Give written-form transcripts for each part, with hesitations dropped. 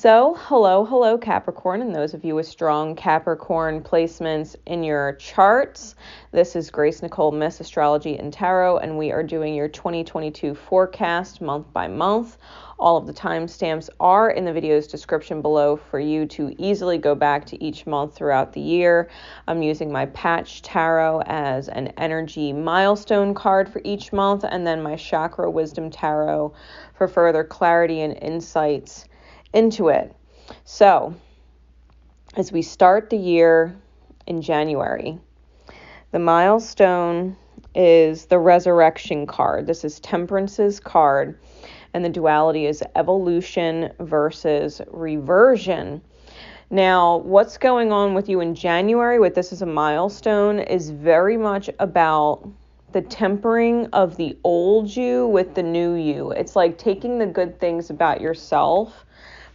So, hello, Capricorn, and those of you with strong Capricorn placements in your charts. This is Nicole Myths, Astrology and Tarot, and we are doing your 2022 forecast month by month. All of the timestamps are in the video's description below for you to easily go back to each month throughout the year. I'm using my Patch Tarot as an energy milestone card for each month, and then my Chakra Wisdom Tarot for further clarity and insights into it. So, as we start the year in January, the milestone is the Resurrection card. This is Temperance's card, and the duality is evolution versus reversion. Now, what's going on with you in January with this as a milestone is very much about the tempering of the old you with the new you. It's like taking the good things about yourself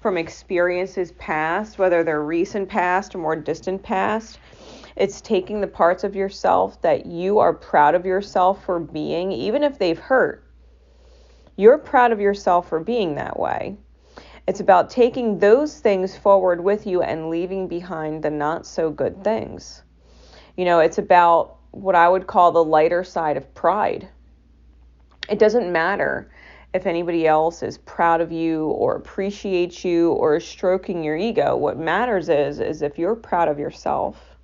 from experiences past, whether they're recent past or more distant past. It's taking the parts of yourself that you are proud of yourself for being, even if they've hurt. You're proud of yourself for being that way. It's about taking those things forward with you and leaving behind the not so good things. It's about what I would call the lighter side of pride. It doesn't matter if anybody else is proud of you or appreciates you or is stroking your ego. What matters is if you're proud of yourself,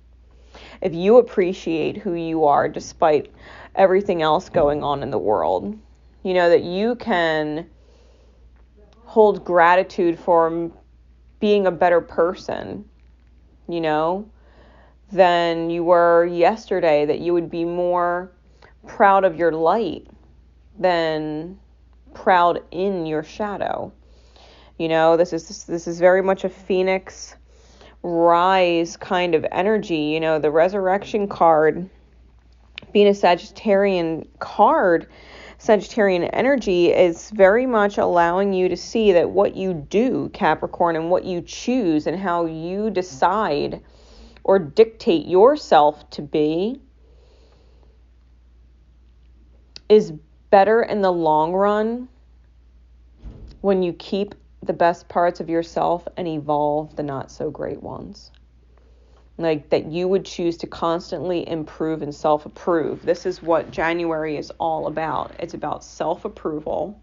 if you appreciate who you are despite everything else going on in the world, that you can hold gratitude for being a better person, than you were yesterday, that you would be more proud of your light than proud in your shadow. This is very much a phoenix rise kind of energy. The Resurrection card being a Sagittarian card, Sagittarian energy is very much allowing you to see that what you do, Capricorn, and what you choose and how you decide or dictate yourself to be is better in the long run when you keep the best parts of yourself and evolve the not so great ones. Like that you would choose to constantly improve and self-approve. This is what January is all about. It's about self-approval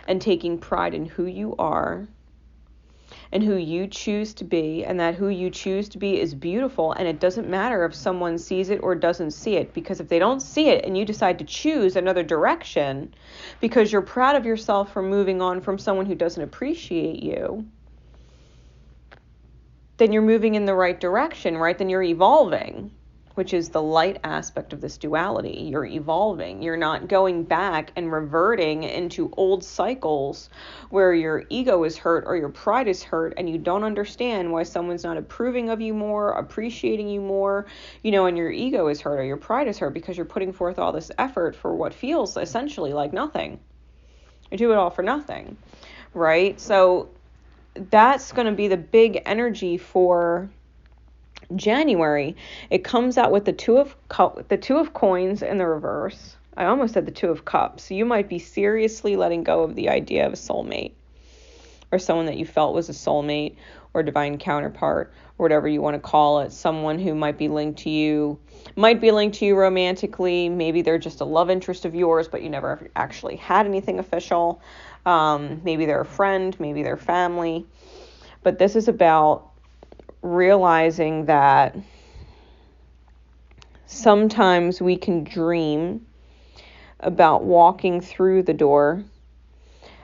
and taking pride in who you are and who you choose to be, and that who you choose to be is beautiful, and it doesn't matter if someone sees it or doesn't see it, because if they don't see it and you decide to choose another direction because you're proud of yourself for moving on from someone who doesn't appreciate you, then you're moving in the right direction, right? Then you're evolving, which is the light aspect of this duality. You're evolving. You're not going back and reverting into old cycles where your ego is hurt or your pride is hurt and you don't understand why someone's not approving of you more, appreciating you more, and your ego is hurt or your pride is hurt because you're putting forth all this effort for what feels essentially like nothing. You do it all for nothing, right? So that's going to be the big energy for January. It comes out with the two of coins in the reverse. I almost said the Two of Cups. You might be seriously letting go of the idea of a soulmate or someone that you felt was a soulmate or divine counterpart or whatever you want to call it. Someone who might be linked to you romantically. Maybe they're just a love interest of yours, but you never actually had anything official. Maybe they're a friend, maybe they're family. But this is about realizing that sometimes we can dream about walking through the door,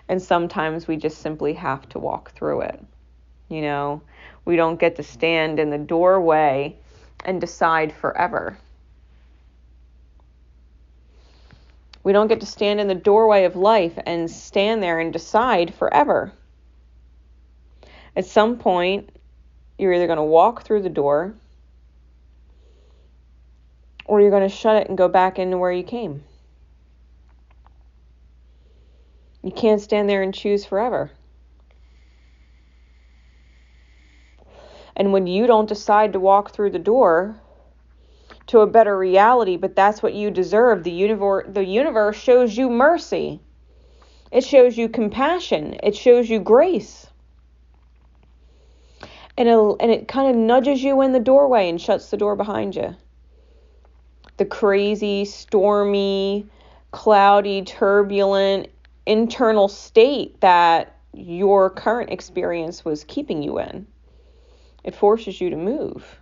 and sometimes we just simply have to walk through it. We don't get to stand in the doorway and decide forever. We don't get to stand in the doorway of life and stand there and decide forever. At some point, you're either going to walk through the door or you're going to shut it and go back into where you came. You can't stand there and choose forever. And when you don't decide to walk through the door to a better reality, but that's what you deserve, the universe shows you mercy. It shows you compassion. It shows you grace. And it kind of nudges you in the doorway and shuts the door behind you. The crazy, stormy, cloudy, turbulent internal state that your current experience was keeping you in. It forces you to move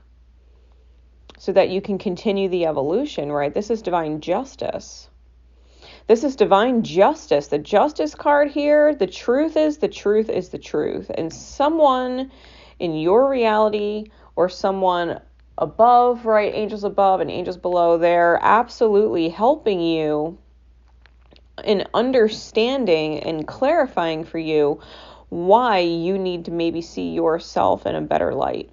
so that you can continue the evolution, right? This is divine justice. This is divine justice. The justice card here, the truth is the truth is the truth. And someone in your reality or someone above, right, angels above and angels below, they're absolutely helping you in understanding and clarifying for you why you need to maybe see yourself in a better light.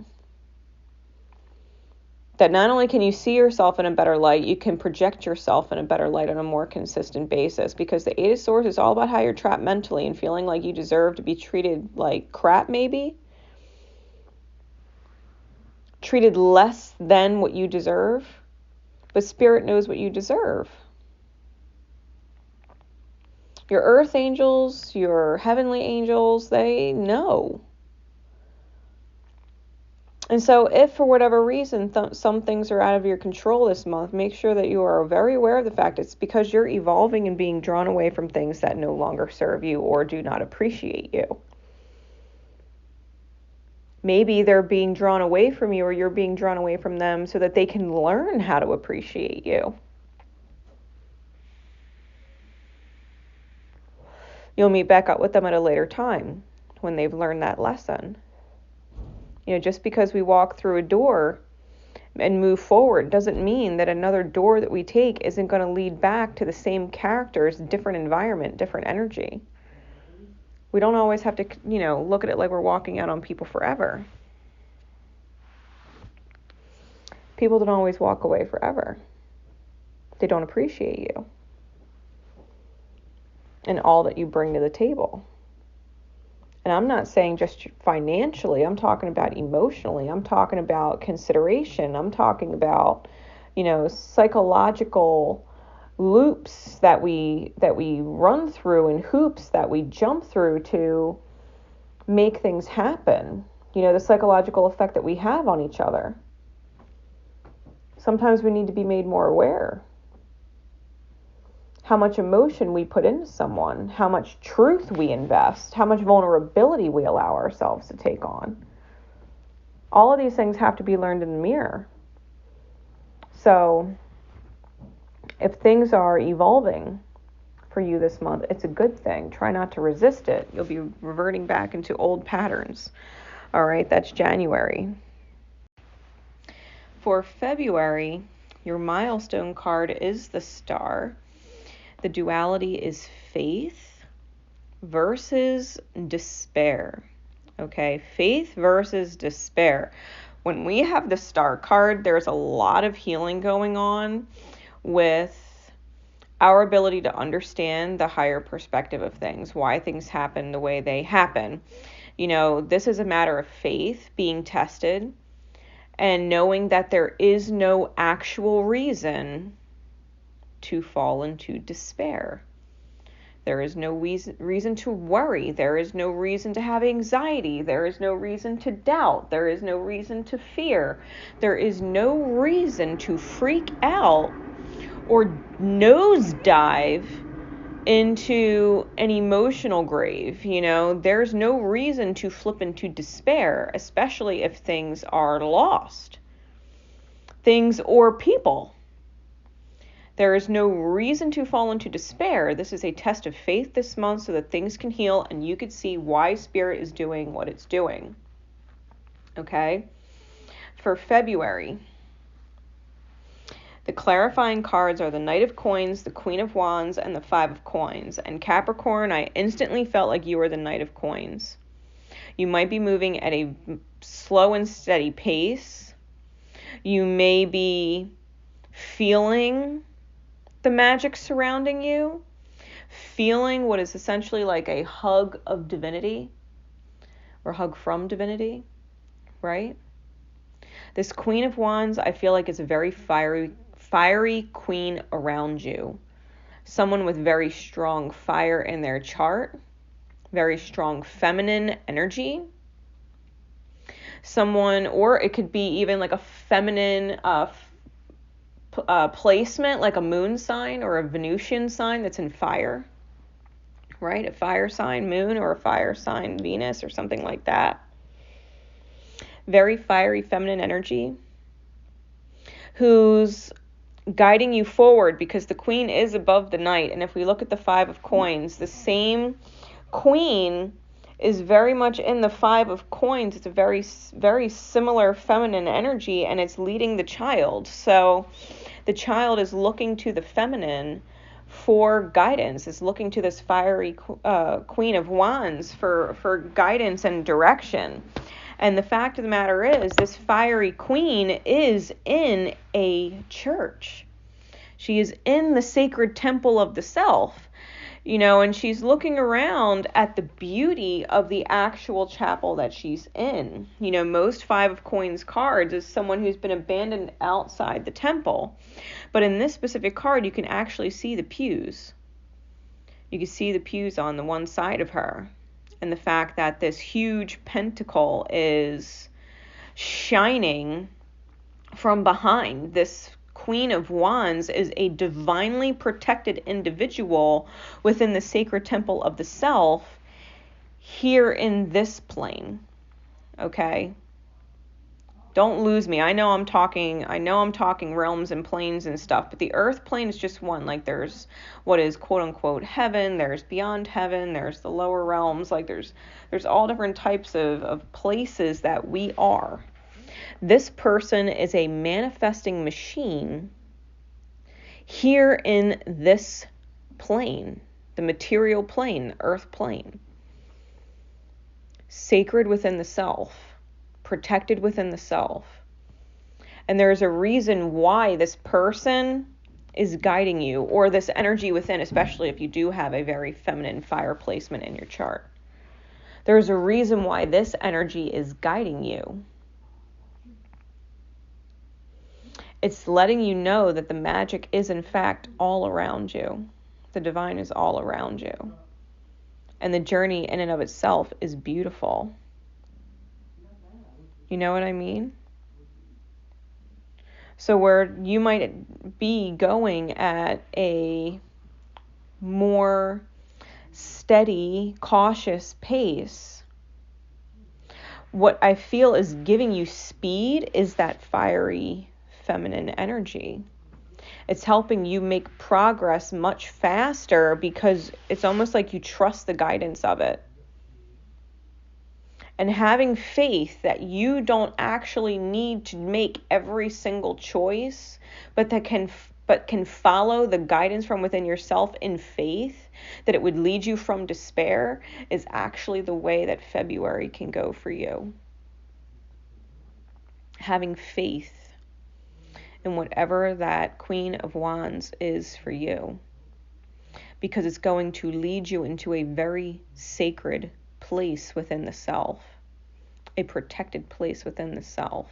That not only can you see yourself in a better light, you can project yourself in a better light on a more consistent basis, because the Eight of Swords is all about how you're trapped mentally and feeling like you deserve to be treated like crap, maybe. Treated less than what you deserve. But Spirit knows what you deserve. Your earth angels, your heavenly angels, they know. And so if for whatever reason some things are out of your control this month, make sure that you are very aware of the fact it's because you're evolving and being drawn away from things that no longer serve you or do not appreciate you. Maybe they're being drawn away from you or you're being drawn away from them so that they can learn how to appreciate you. You'll meet back up with them at a later time when they've learned that lesson. You know, just because we walk through a door and move forward doesn't mean that another door that we take isn't going to lead back to the same characters, different environment, different energy. We don't always have to, look at it like we're walking out on people forever. People don't always walk away forever. They don't appreciate you and all that you bring to the table. And I'm not saying just financially, I'm talking about emotionally, I'm talking about consideration, I'm talking about, psychological loops that we run through and hoops that we jump through to make things happen. The psychological effect that we have on each other. Sometimes we need to be made more aware. How much emotion we put into someone, how much truth we invest, how much vulnerability we allow ourselves to take on. All of these things have to be learned in the mirror. So if things are evolving for you this month, it's a good thing. Try not to resist it. You'll be reverting back into old patterns. All right, that's January. For February, your milestone card is the Star. The duality is faith versus despair. Okay, faith versus despair. When we have the Star card, there's a lot of healing going on with our ability to understand the higher perspective of things, why things happen the way they happen. This is a matter of faith being tested and knowing that there is no actual reason to fall into despair. There is no reason to worry. There is no reason to have anxiety. There is no reason to doubt. There is no reason to fear. There is no reason to freak out or nosedive into an emotional grave. There's no reason to flip into despair, especially if things are lost. Things or people. There is no reason to fall into despair. This is a test of faith this month so that things can heal and you could see why Spirit is doing what it's doing. Okay? For February, the clarifying cards are the Knight of Coins, the Queen of Wands, and the Five of Coins. And Capricorn, I instantly felt like you were the Knight of Coins. You might be moving at a slow and steady pace. You may be feeling the magic surrounding you, feeling what is essentially like a hug of divinity or hug from divinity, right? This Queen of Wands, I feel like is a very fiery queen around you. someone with very strong fire in their chart, very strong feminine energy. Someone, or it could be even like a feminine placement, like a moon sign or a Venusian sign that's in fire, right? A fire sign moon or a fire sign Venus or something like that. Very fiery feminine energy, who's guiding you forward, because the queen is above the knight. And if we look at the 5 of coins, the same queen is very much in the 5 of coins. It's a very, very similar feminine energy, and it's leading the child. So the child is looking to the feminine for guidance. It's looking to this fiery Queen of Wands for guidance and direction. And the fact of the matter is, this fiery queen is in a church. She is in the sacred temple of the self, and she's looking around at the beauty of the actual chapel that she's in. Most 5 of coins cards is someone who's been abandoned outside the temple. But in this specific card, you can actually see the pews. You can see the pews on the one side of her. And the fact that this huge pentacle is shining from behind. This Queen of Wands is a divinely protected individual within the sacred temple of the self here in this plane. Okay? Don't lose me. I know I'm talking realms and planes and stuff, but the earth plane is just one. Like, there's what is quote unquote heaven, there's beyond heaven, there's the lower realms, like there's all different types of places that we are. This person is a manifesting machine here in this plane, the material plane, earth plane. Sacred within the self. Protected within the self. And there's a reason why this person is guiding you, or this energy within, especially if you do have a very feminine fire placement in your chart. There's a reason why this energy is guiding you. It's letting you know that the magic is in fact all around you. The divine is all around you. And the journey in and of itself is beautiful. You know what I mean? So where you might be going at a more steady, cautious pace, what I feel is giving you speed is that fiery feminine energy. It's helping you make progress much faster because it's almost like you trust the guidance of it. And having faith that you don't actually need to make every single choice, but can follow the guidance from within yourself in faith, that it would lead you from despair, is actually the way that February can go for you. Having faith in whatever that Queen of Wands is for you, because it's going to lead you into a very sacred place within the self, a protected place within the self.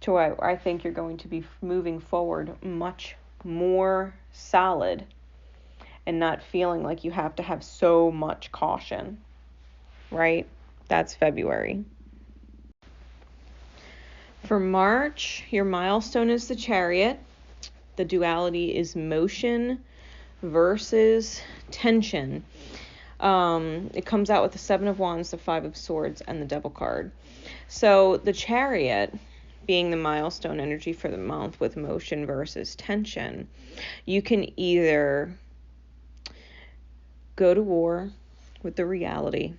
So I think you're going to be moving forward much more solid and not feeling like you have to have so much caution, right? That's February. For March, your milestone is the Chariot. The duality is motion versus tension. It comes out with the 7 of Wands, the 5 of Swords, and the Devil card. So the Chariot, being the milestone energy for the month with motion versus tension, you can either go to war with the reality.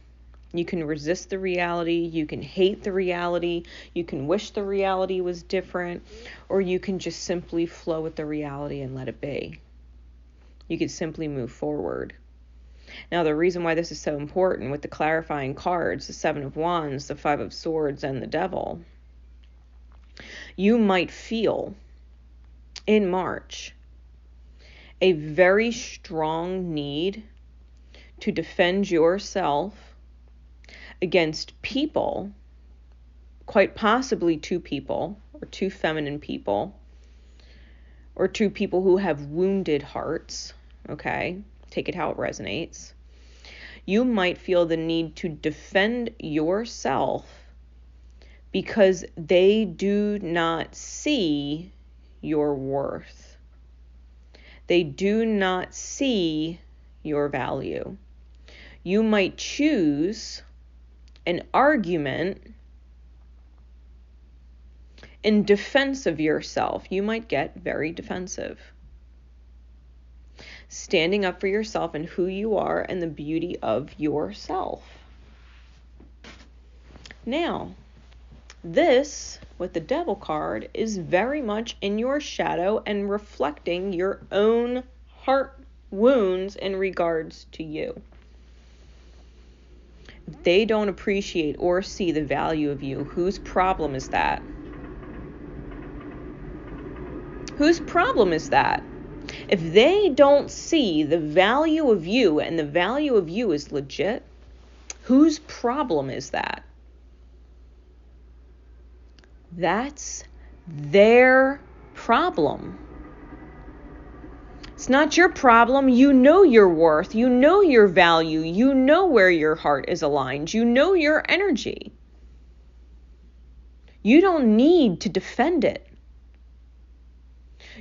You can resist the reality, you can hate the reality, you can wish the reality was different, or you can just simply flow with the reality and let it be. You can simply move forward. Now, the reason why this is so important with the clarifying cards, the 7 of Wands, the 5 of Swords, and the Devil, you might feel in March a very strong need to defend yourself against people, quite possibly 2 people or 2 feminine people, or to people who have wounded hearts, okay? Take it how it resonates. You might feel the need to defend yourself because they do not see your worth. They do not see your value. You might choose an argument in defense of yourself. You might get very defensive. Standing up for yourself and who you are and the beauty of yourself. Now, this, with the Devil card, is very much in your shadow and reflecting your own heart wounds in regards to you. If they don't appreciate or see the value of you, whose problem is that? Whose problem is that? If they don't see the value of you and the value of you is legit, whose problem is that? That's their problem. It's not your problem. You know your worth. You know your value. You know where your heart is aligned. You know your energy. You don't need to defend it.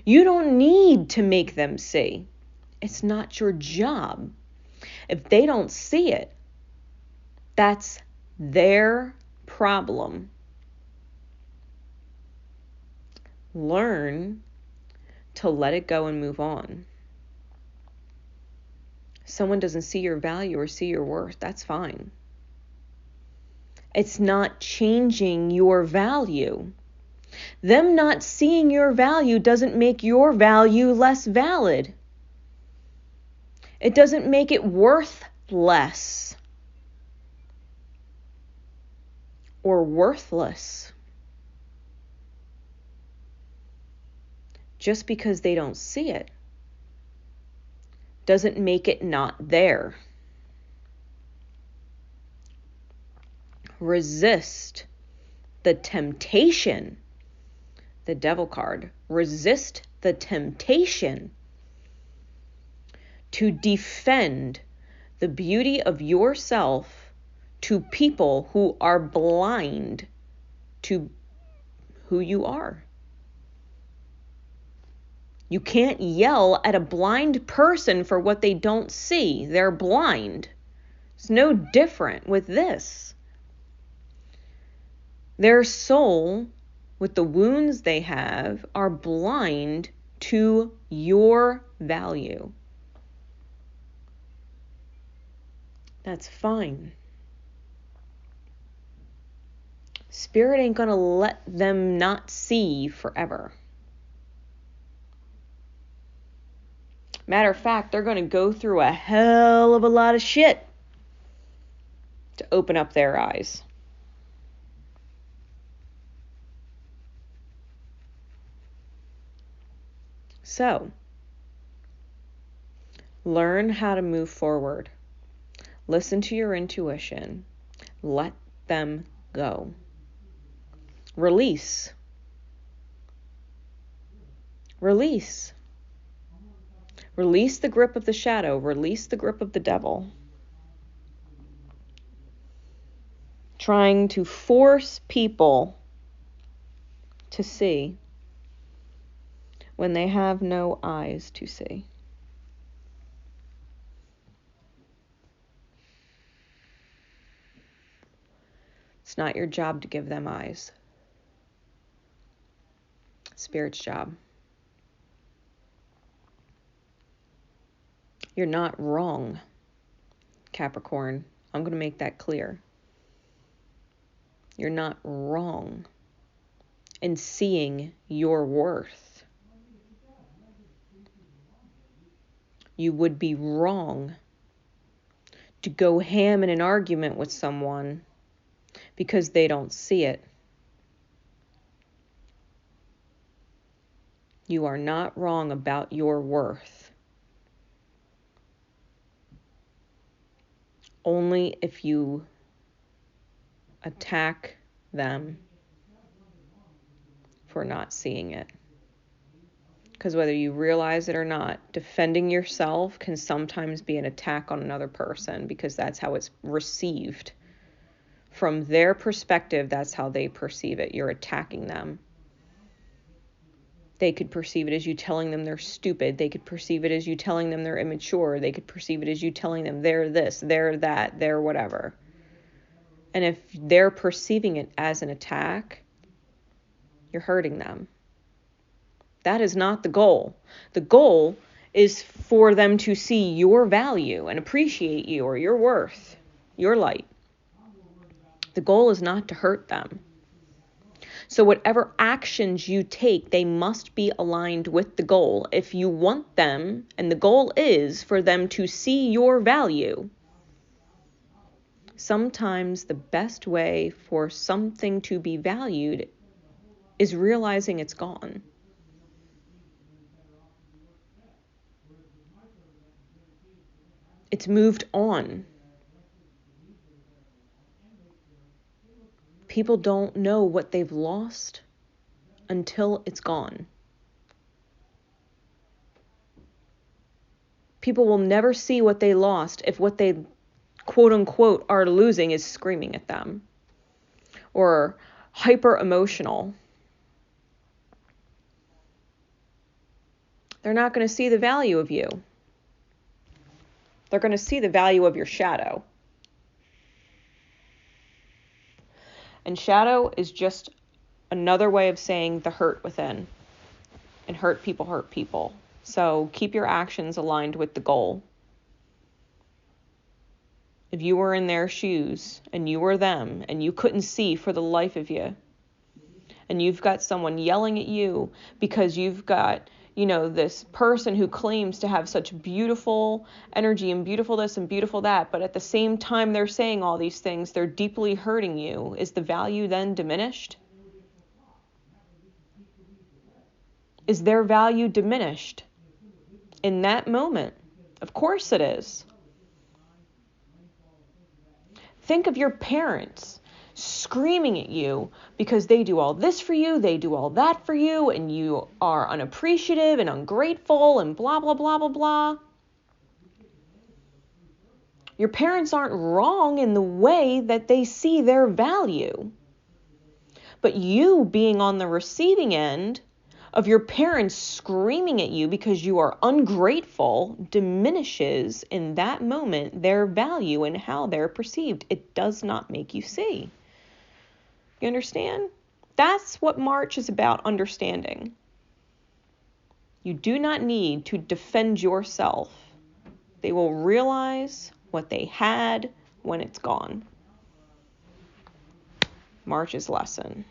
You don't need to make them see. It's not your job. If they don't see it, that's their problem. Learn to let it go and move on. Someone doesn't see your value or see your worth, that's fine. It's not changing your value. Them not seeing your value doesn't make your value less valid. It doesn't make it worth less or worthless. Just because they don't see it doesn't make it not there. Resist the temptation. The Devil card. Resist the temptation to defend the beauty of yourself to people who are blind to who you are. You can't yell at a blind person for what they don't see. They're blind. It's no different with this. Their soul, with the wounds they have, are blind to your value. That's fine. Spirit ain't gonna let them not see forever. Matter of fact, they're gonna go through a hell of a lot of shit to open up their eyes. So, learn how to move forward. Listen to your intuition. Let them go. Release. Release. Release the grip of the shadow. Release the grip of the devil. Trying to force people to see when they have no eyes to see. It's not your job to give them eyes. Spirit's job. You're not wrong, Capricorn. I'm going to make that clear. You're not wrong in seeing your worth. You would be wrong to go ham in an argument with someone because they don't see it. You are not wrong about your worth. Only if you attack them for not seeing it. Because whether you realize it or not, defending yourself can sometimes be an attack on another person, because that's how it's received. From their perspective, that's how they perceive it. You're attacking them. They could perceive it as you telling them they're stupid. They could perceive it as you telling them they're immature. They could perceive it as you telling them they're this, they're that, they're whatever. And if they're perceiving it as an attack, you're hurting them. That is not the goal. The goal is for them to see your value and appreciate you or your worth, your light. The goal is not to hurt them. So whatever actions you take, they must be aligned with the goal. If you want them, and the goal is for them to see your value, sometimes the best way for something to be valued is realizing it's gone. It's moved on. People don't know what they've lost until it's gone. People will never see what they lost if what they quote unquote are losing is screaming at them or hyper emotional. They're not going to see the value of you. They're going to see the value of your shadow. And shadow is just another way of saying the hurt within. And hurt people. So keep your actions aligned with the goal. If you were in their shoes and you were them and you couldn't see for the life of you, and you've got someone yelling at you because you've got, this person who claims to have such beautiful energy and beautiful this and beautiful that, but at the same time they're saying all these things, they're deeply hurting you. Is the value then diminished? Is their value diminished in that moment? Of course it is. Think of your parents screaming at you because they do all this for you, they do all that for you, and you are unappreciative and ungrateful and blah, blah, blah, blah, blah. Your parents aren't wrong in the way that they see their value. But you being on the receiving end of your parents screaming at you because you are ungrateful diminishes in that moment their value and how they're perceived. It does not make you see. You understand? That's what March is about, understanding. You do not need to defend yourself. They will realize what they had when it's gone. March's lesson.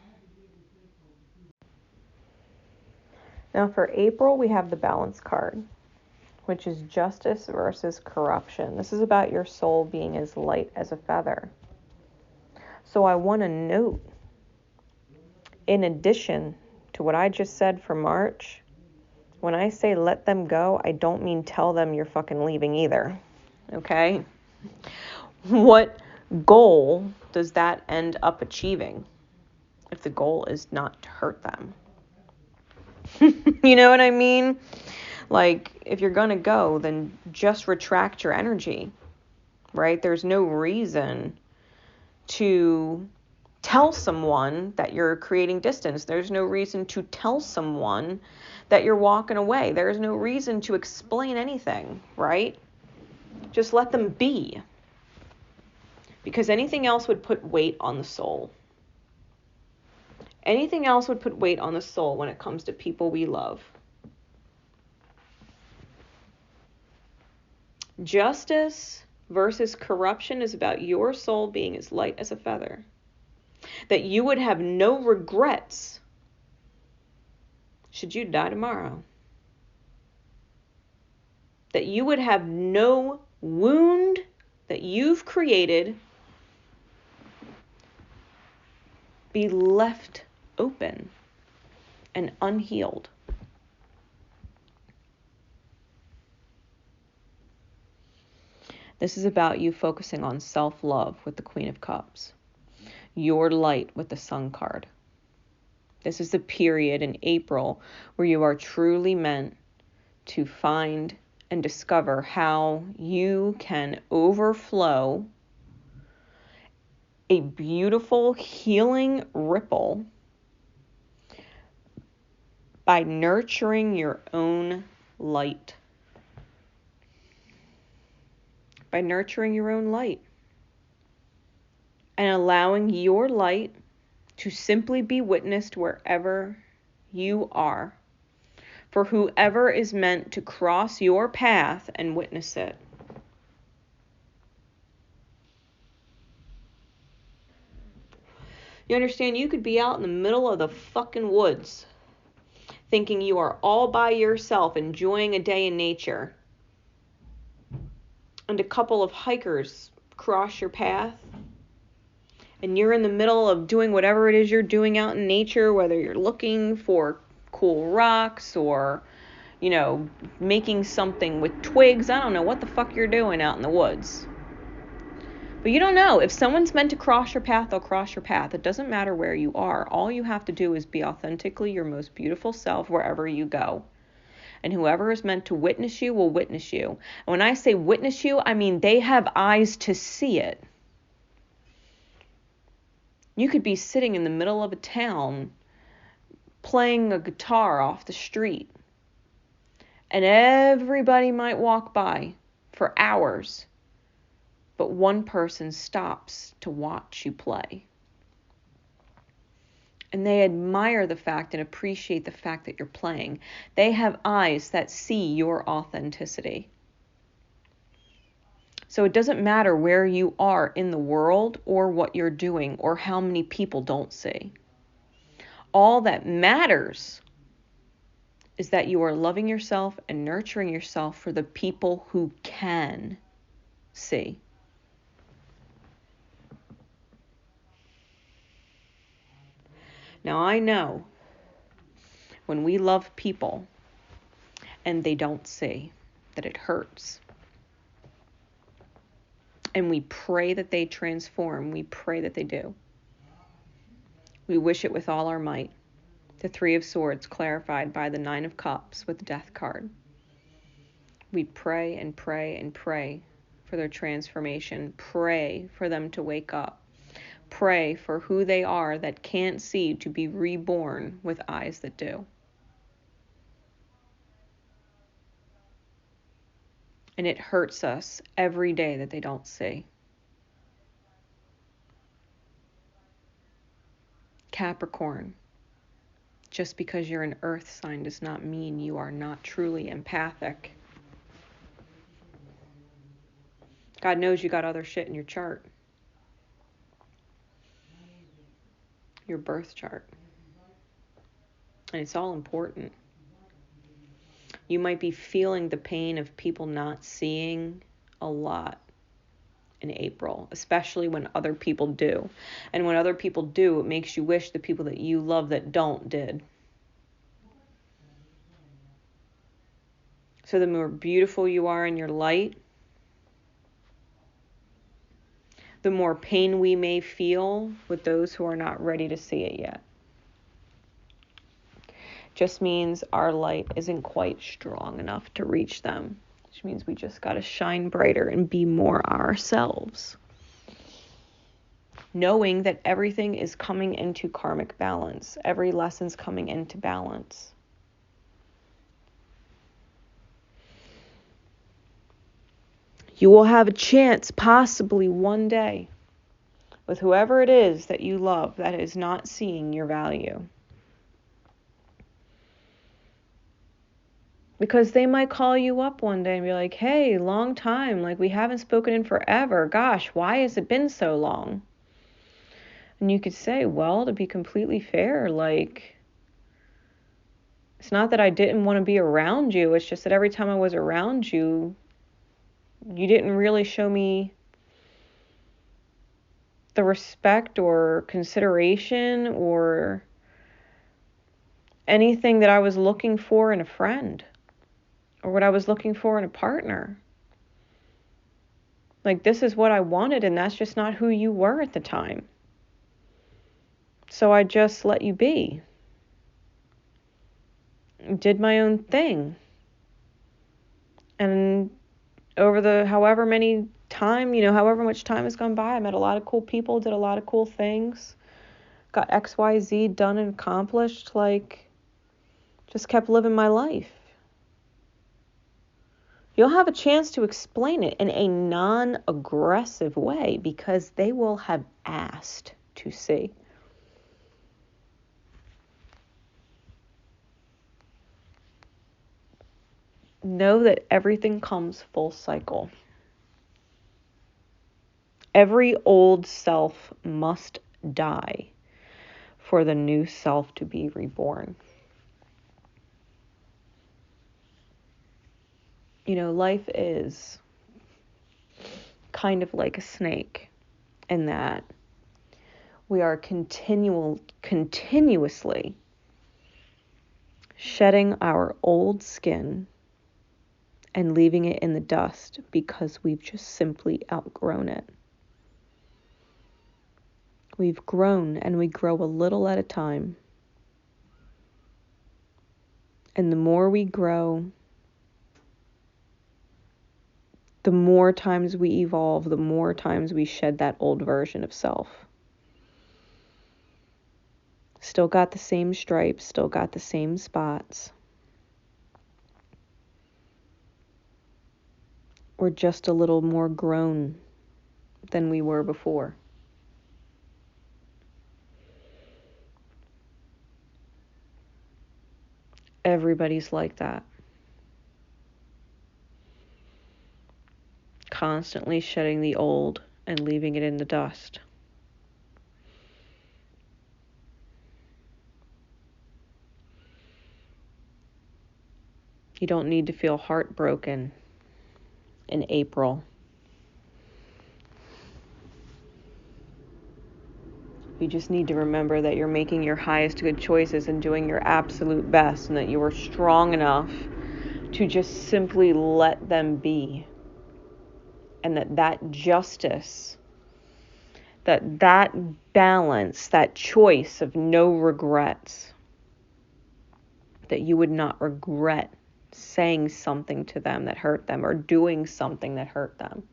Now for April, we have the Balance card, which is justice versus corruption. This is about your soul being as light as a feather. So I want to note, in addition to what I just said for March, when I say let them go, I don't mean tell them you're fucking leaving either. Okay? What goal does that end up achieving if the goal is not to hurt them? You know what I mean? Like, if you're going to go, then just retract your energy, right? There's no reason to tell someone that you're creating distance. There's no reason to tell someone that you're walking away. There's no reason to explain anything, right? Just let them be. Because anything else would put weight on the soul. Anything else would put weight on the soul when it comes to people we love. Justice versus corruption is about your soul being as light as a feather. That you would have no regrets should you die tomorrow. That you would have no wound that you've created be left open and unhealed. This is about you focusing on self-love with the Queen of Cups. Your light with the Sun card. This is the period in April where you are truly meant to find and discover how you can overflow a beautiful healing ripple by nurturing your own light. By nurturing your own light. And allowing your light to simply be witnessed wherever you are. For whoever is meant to cross your path and witness it. You understand, you could be out in the middle of the fucking woods, thinking you are all by yourself, enjoying a day in nature. And a couple of hikers cross your path. And you're in the middle of doing whatever it is you're doing out in nature, whether you're looking for cool rocks or, making something with twigs. I don't know what the fuck you're doing out in the woods. But you don't know. If someone's meant to cross your path, they'll cross your path. It doesn't matter where you are. All you have to do is be authentically your most beautiful self wherever you go. And whoever is meant to witness you will witness you. And when I say witness you, I mean they have eyes to see it. You could be sitting in the middle of a town playing a guitar off the street. And everybody might walk by for hours. But one person stops to watch you play. And they admire the fact and appreciate the fact that you're playing. They have eyes that see your authenticity. So it doesn't matter where you are in the world or what you're doing or how many people don't see. All that matters is that you are loving yourself and nurturing yourself for the people who can see. Now I know when we love people and they don't see, that it hurts. And we pray that they transform. We pray that they do. We wish it with all our might. The Three of Swords clarified by the Nine of Cups with the Death card. We pray and pray and pray for their transformation. Pray for them to wake up. Pray for who they are that can't see to be reborn with eyes that do. And it hurts us every day that they don't see. Capricorn, just because you're an earth sign does not mean you are not truly empathic. God knows you got other shit in your chart. Your birth chart. And it's all important. You might be feeling the pain of people not seeing a lot in April, especially when other people do. And when other people do, it makes you wish the people that you love that don't did. So the more beautiful you are in your light, the more pain we may feel with those who are not ready to see it yet. Just means our light isn't quite strong enough to reach them, which means we just got to shine brighter and be more ourselves. Knowing that everything is coming into karmic balance. Every lesson's coming into balance. You will have a chance, possibly one day, with whoever it is that you love that is not seeing your value. Because they might call you up one day and be like, hey, long time, like we haven't spoken in forever. Gosh, why has it been so long? And you could say, well, to be completely fair, like, it's not that I didn't want to be around you. It's just that every time I was around you, you didn't really show me the respect or consideration or anything that I was looking for in a friend or what I was looking for in a partner. Like, this is what I wanted, and that's just not who you were at the time. So I just let you be. did my own thing. And over the however much time has gone by, I met a lot of cool people, did a lot of cool things, got XYZ done and accomplished, just kept living my life. You'll have a chance to explain it in a non-aggressive way because they will have asked to see. Know that everything comes full cycle. Every old self must die for the new self to be reborn. Life is kind of like a snake in that we are continuously shedding our old skin and leaving it in the dust because we've just simply outgrown it. We've grown, and we grow a little at a time. And the more we grow, the more times we evolve, the more times we shed that old version of self. Still got the same stripes, still got the same spots. We're just a little more grown than we were before. Everybody's like that. Constantly shedding the old and leaving it in the dust. You don't need to feel heartbroken in April. You just need to remember that you're making your highest good choices and doing your absolute best, and that you are strong enough to just simply let them be. And that justice, that balance, that choice of no regrets, that you would not regret saying something to them that hurt them or doing something that hurt them.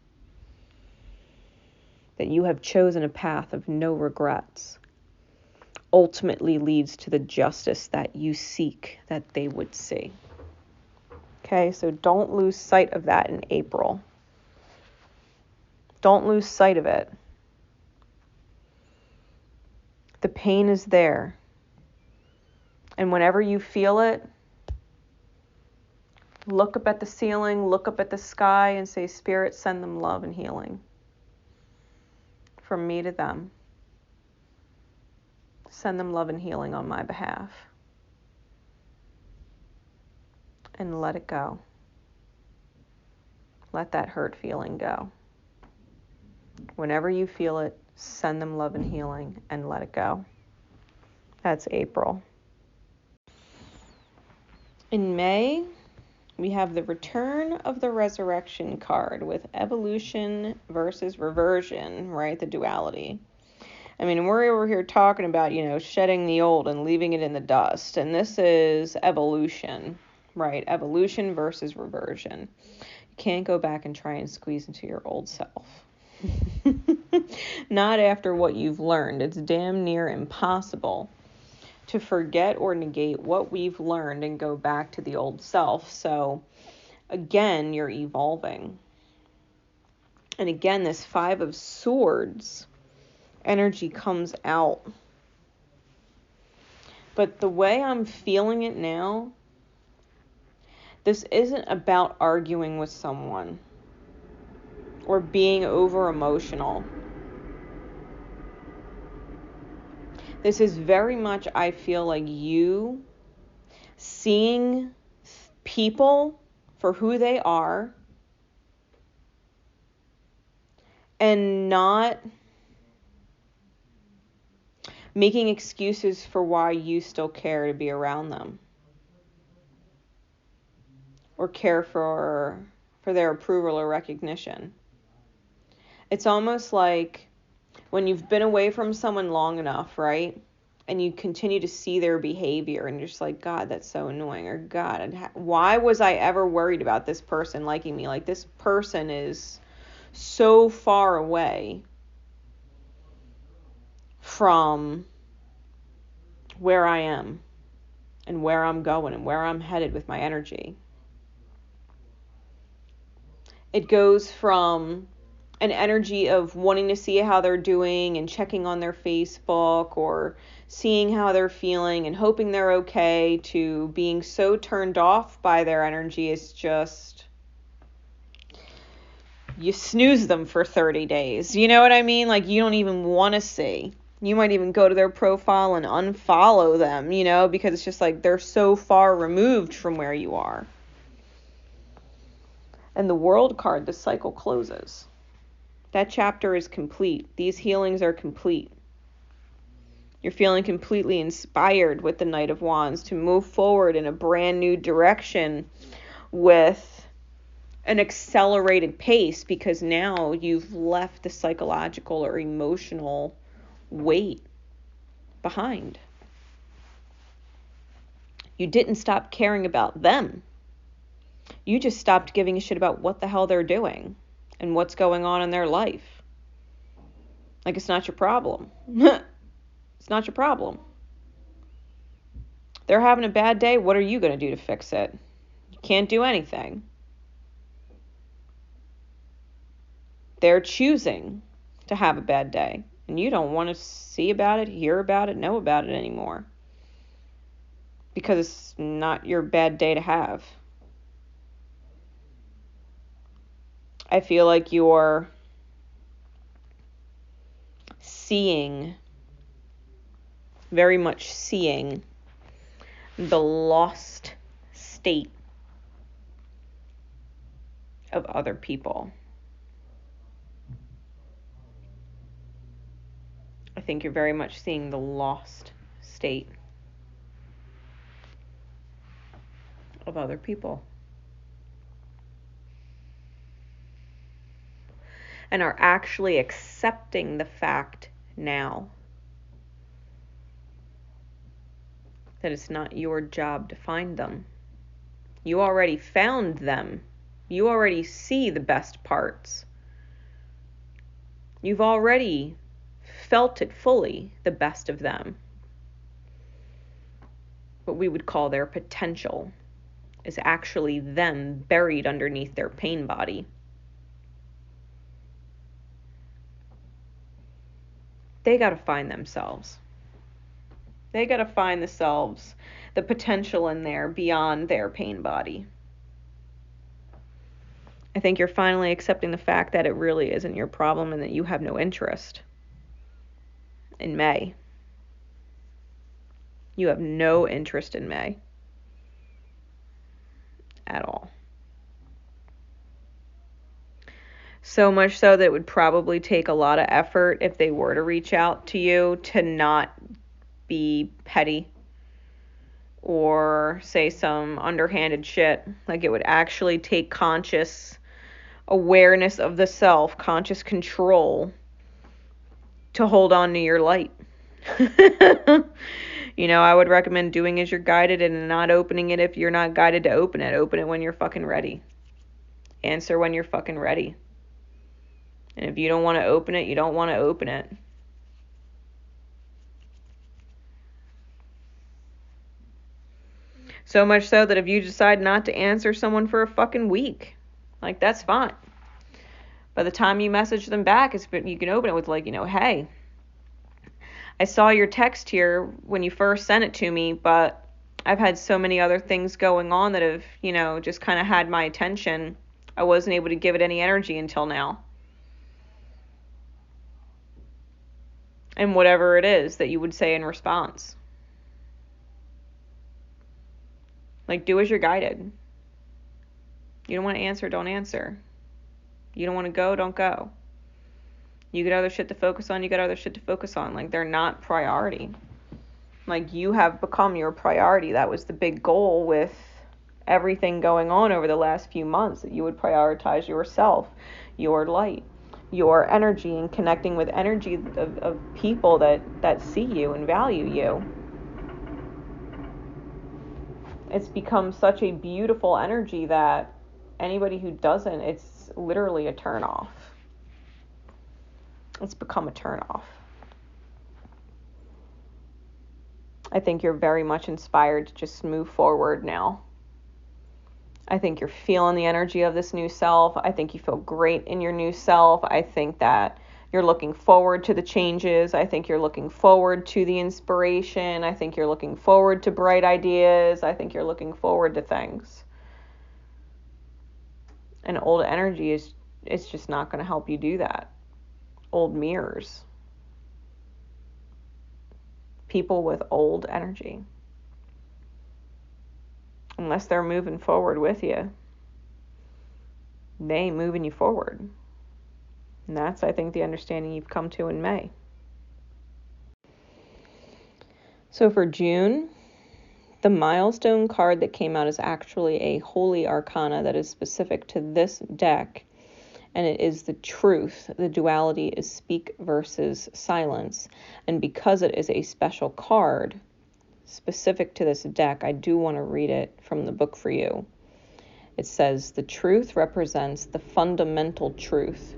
That you have chosen a path of no regrets ultimately leads to the justice that you seek that they would see. Okay, so don't lose sight of that in April. Don't lose sight of it. The pain is there. And whenever you feel it, look up at the ceiling, look up at the sky, and say, Spirit, send them love and healing. From me to them. Send them love and healing on my behalf. And let it go. Let that hurt feeling go. Whenever you feel it, send them love and healing and let it go. That's April. In May, we have the Return of the Resurrection card with evolution versus reversion, right? The duality. I mean, we're over here talking about, shedding the old and leaving it in the dust. And this is evolution, right? Evolution versus reversion. You can't go back and try and squeeze into your old self. Not after what you've learned. It's damn near impossible to forget or negate what we've learned and go back to the old self. So again, you're evolving. And again, this 5 of Swords energy comes out. But the way I'm feeling it now, this isn't about arguing with someone or being over emotional. This is very much, I feel like, you seeing people for who they are and not making excuses for why you still care to be around them or care for their approval or recognition. It's almost like when you've been away from someone long enough, right? and you continue to see their behavior and you're just like, God, that's so annoying, or God, why was I ever worried about this person liking me? Like, this person is so far away from where I am and where I'm going and where I'm headed with my energy. It goes from an energy of wanting to see how they're doing and checking on their Facebook or seeing how they're feeling and hoping they're okay, to being so turned off by their energy. It's just, you snooze them for 30 days. You know what I mean? Like, you don't even want to see. You might even go to their profile and unfollow them, you know, because it's just like they're so far removed from where you are. And the World card, the cycle closes. That chapter is complete. These healings are complete. You're feeling completely inspired with the Knight of Wands to move forward in a brand new direction with an accelerated pace, because now you've left the psychological or emotional weight behind. You didn't stop caring about them. You just stopped giving a shit about what the hell they're doing and what's going on in their life. Like, it's not your problem. It's not your problem. They're having a bad day. What are you going to do to fix it? You can't do anything. They're choosing to have a bad day, and you don't want to see about it, hear about it, know about it anymore, because it's not your bad day to have. I feel like you're seeing, very much seeing, the lost state of other people. I think you're very much seeing the lost state of other people. And are actually accepting the fact now that it's not your job to find them. You already found them. You already see the best parts. You've already felt it fully, the best of them. What we would call their potential is actually them buried underneath their pain body. They got to find themselves. They got to find themselves, the potential in there beyond their pain body. I think you're finally accepting the fact that it really isn't your problem and that you have no interest in May. You have no interest in May at all. So much so that it would probably take a lot of effort if they were to reach out to you to not be petty or say some underhanded shit. Like, it would actually take conscious awareness of the self, conscious control to hold on to your light. You know, I would recommend doing as you're guided and not opening it if you're not guided to open it. Open it when you're fucking ready. Answer when you're fucking ready. And if you don't want to open it, you don't want to open it. So much so that if you decide not to answer someone for a fucking week, like, that's fine. By the time you message them back, you can open it with, like, you know, hey, I saw your text here when you first sent it to me, but I've had so many other things going on that have, you know, just kind of had my attention. I wasn't able to give it any energy until now. And whatever it is that you would say in response. Like, do as you're guided. You don't want to answer, don't answer. You don't want to go, don't go. You got other shit to focus on, you got other shit to focus on. Like, they're not priority. Like, you have become your priority. That was the big goal with everything going on over the last few months, that you would prioritize yourself, your light, your energy and connecting with energy of people that see you and value you. It's become such a beautiful energy that anybody who doesn't, it's literally a turnoff. It's become a turnoff. I think you're very much inspired to just move forward now. I think you're feeling the energy of this new self. I think you feel great in your new self. I think that you're looking forward to the changes. I think you're looking forward to the inspiration. I think you're looking forward to bright ideas. I think you're looking forward to things. And old energy it's just not going to help you do that. Old mirrors. People with old energy. Unless they're moving forward with you, they ain't moving you forward. And that's, I think, the understanding you've come to in May. So for June, the milestone card that came out is actually a holy arcana that is specific to this deck, and it is the truth. The duality is speak versus silence. And because it is a special card specific to this deck, I do want to read it from the book for you. It says, the truth represents the fundamental truth,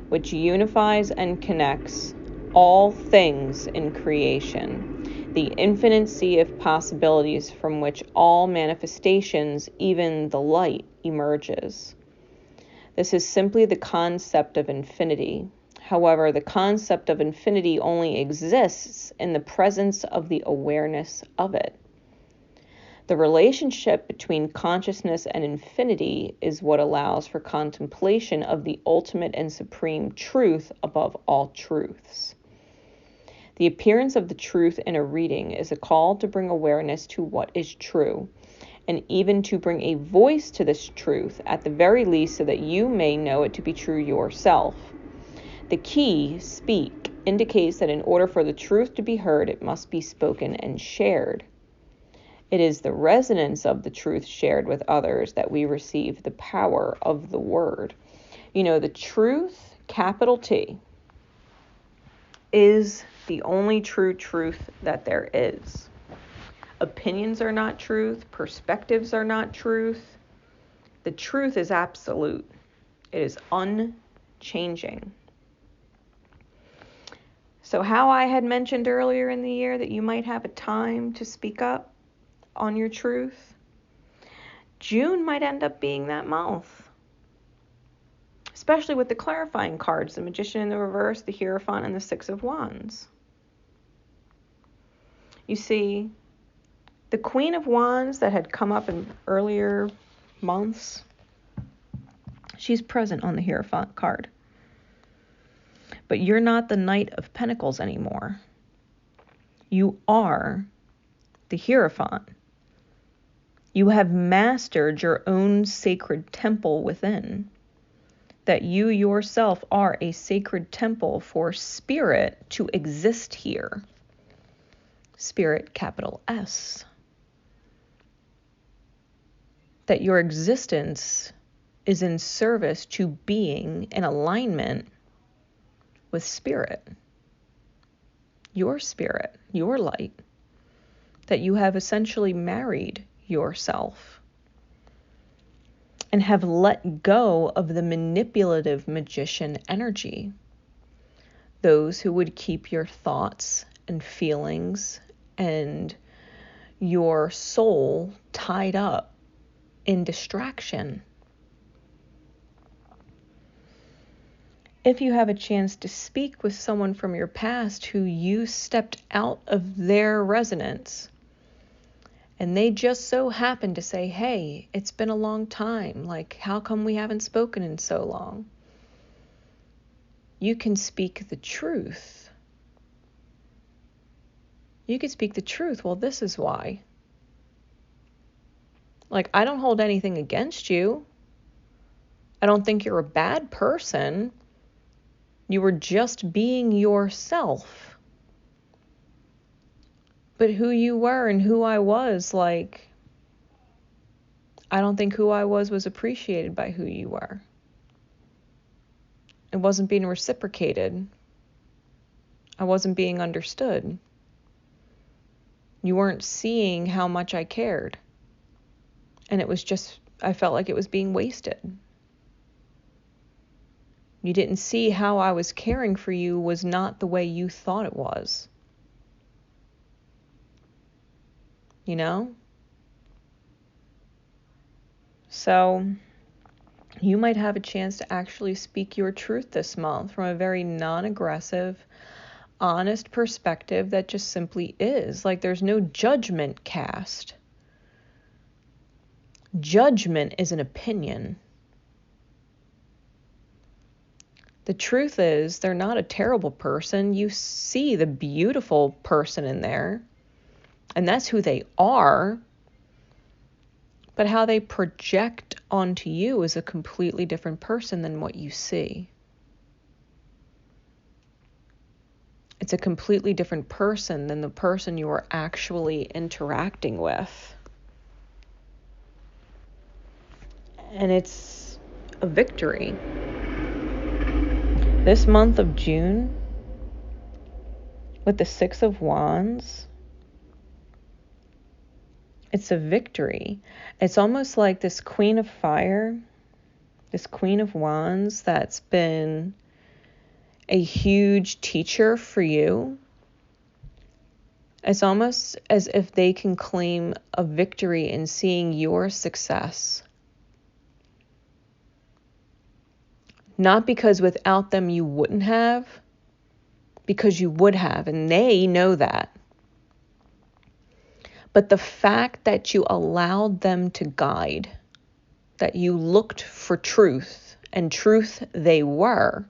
which unifies and connects all things in creation, the infinite sea of possibilities from which all manifestations, even the light, emerges. This is simply the concept of infinity. However, the concept of infinity only exists in the presence of the awareness of it. The relationship between consciousness and infinity is what allows for contemplation of the ultimate and supreme truth above all truths. The appearance of the truth in a reading is a call to bring awareness to what is true, and even to bring a voice to this truth, at the very least, so that you may know it to be true yourself. The key, speak, indicates that in order for the truth to be heard, it must be spoken and shared. It is the resonance of the truth shared with others that we receive the power of the word. You know, the truth, capital T, is the only true truth that there is. Opinions are not truth. Perspectives are not truth. The truth is absolute. It is unchanging. So how I had mentioned earlier in the year that you might have a time to speak up on your truth, June might end up being that month. Especially with the clarifying cards, the Magician in the reverse, the Hierophant, and the Six of Wands. You see, the Queen of Wands that had come up in earlier months, she's present on the Hierophant card. But you're not the Knight of Pentacles anymore. You are the Hierophant. You have mastered your own sacred temple within. That you yourself are a sacred temple for spirit to exist here. Spirit, capital S. That your existence is in service to being in alignment with spirit, your light, that you have essentially married yourself and have let go of the manipulative magician energy, those who would keep your thoughts and feelings and your soul tied up in distraction. If you have a chance to speak with someone from your past who you stepped out of their resonance, and they just so happen to say, hey, it's been a long time. Like, how come we haven't spoken in so long? You can speak the truth. You can speak the truth. Well, this is why. Like, I don't hold anything against you. I don't think you're a bad person. You were just being yourself. But who you were and who I was, like, I don't think who I was appreciated by who you were. It wasn't being reciprocated. I wasn't being understood. You weren't seeing how much I cared. And I felt like it was being wasted. You didn't see how I was caring for you was not the way you thought it was. You know? So you might have a chance to actually speak your truth this month from a very non-aggressive, honest perspective that just simply is. Like, there's no judgment cast. Judgment is an opinion. The truth is, they're not a terrible person. You see the beautiful person in there, and that's who they are. But how they project onto you is a completely different person than what you see. It's a completely different person than the person you are actually interacting with. And it's a victory. This month of June, with the Six of Wands, it's a victory. It's almost like this Queen of Fire, this Queen of Wands that's been a huge teacher for you. It's almost as if they can claim a victory in seeing your success. Not because without them you wouldn't have, because you would have, and they know that. But the fact that you allowed them to guide, that you looked for truth, and truth they were,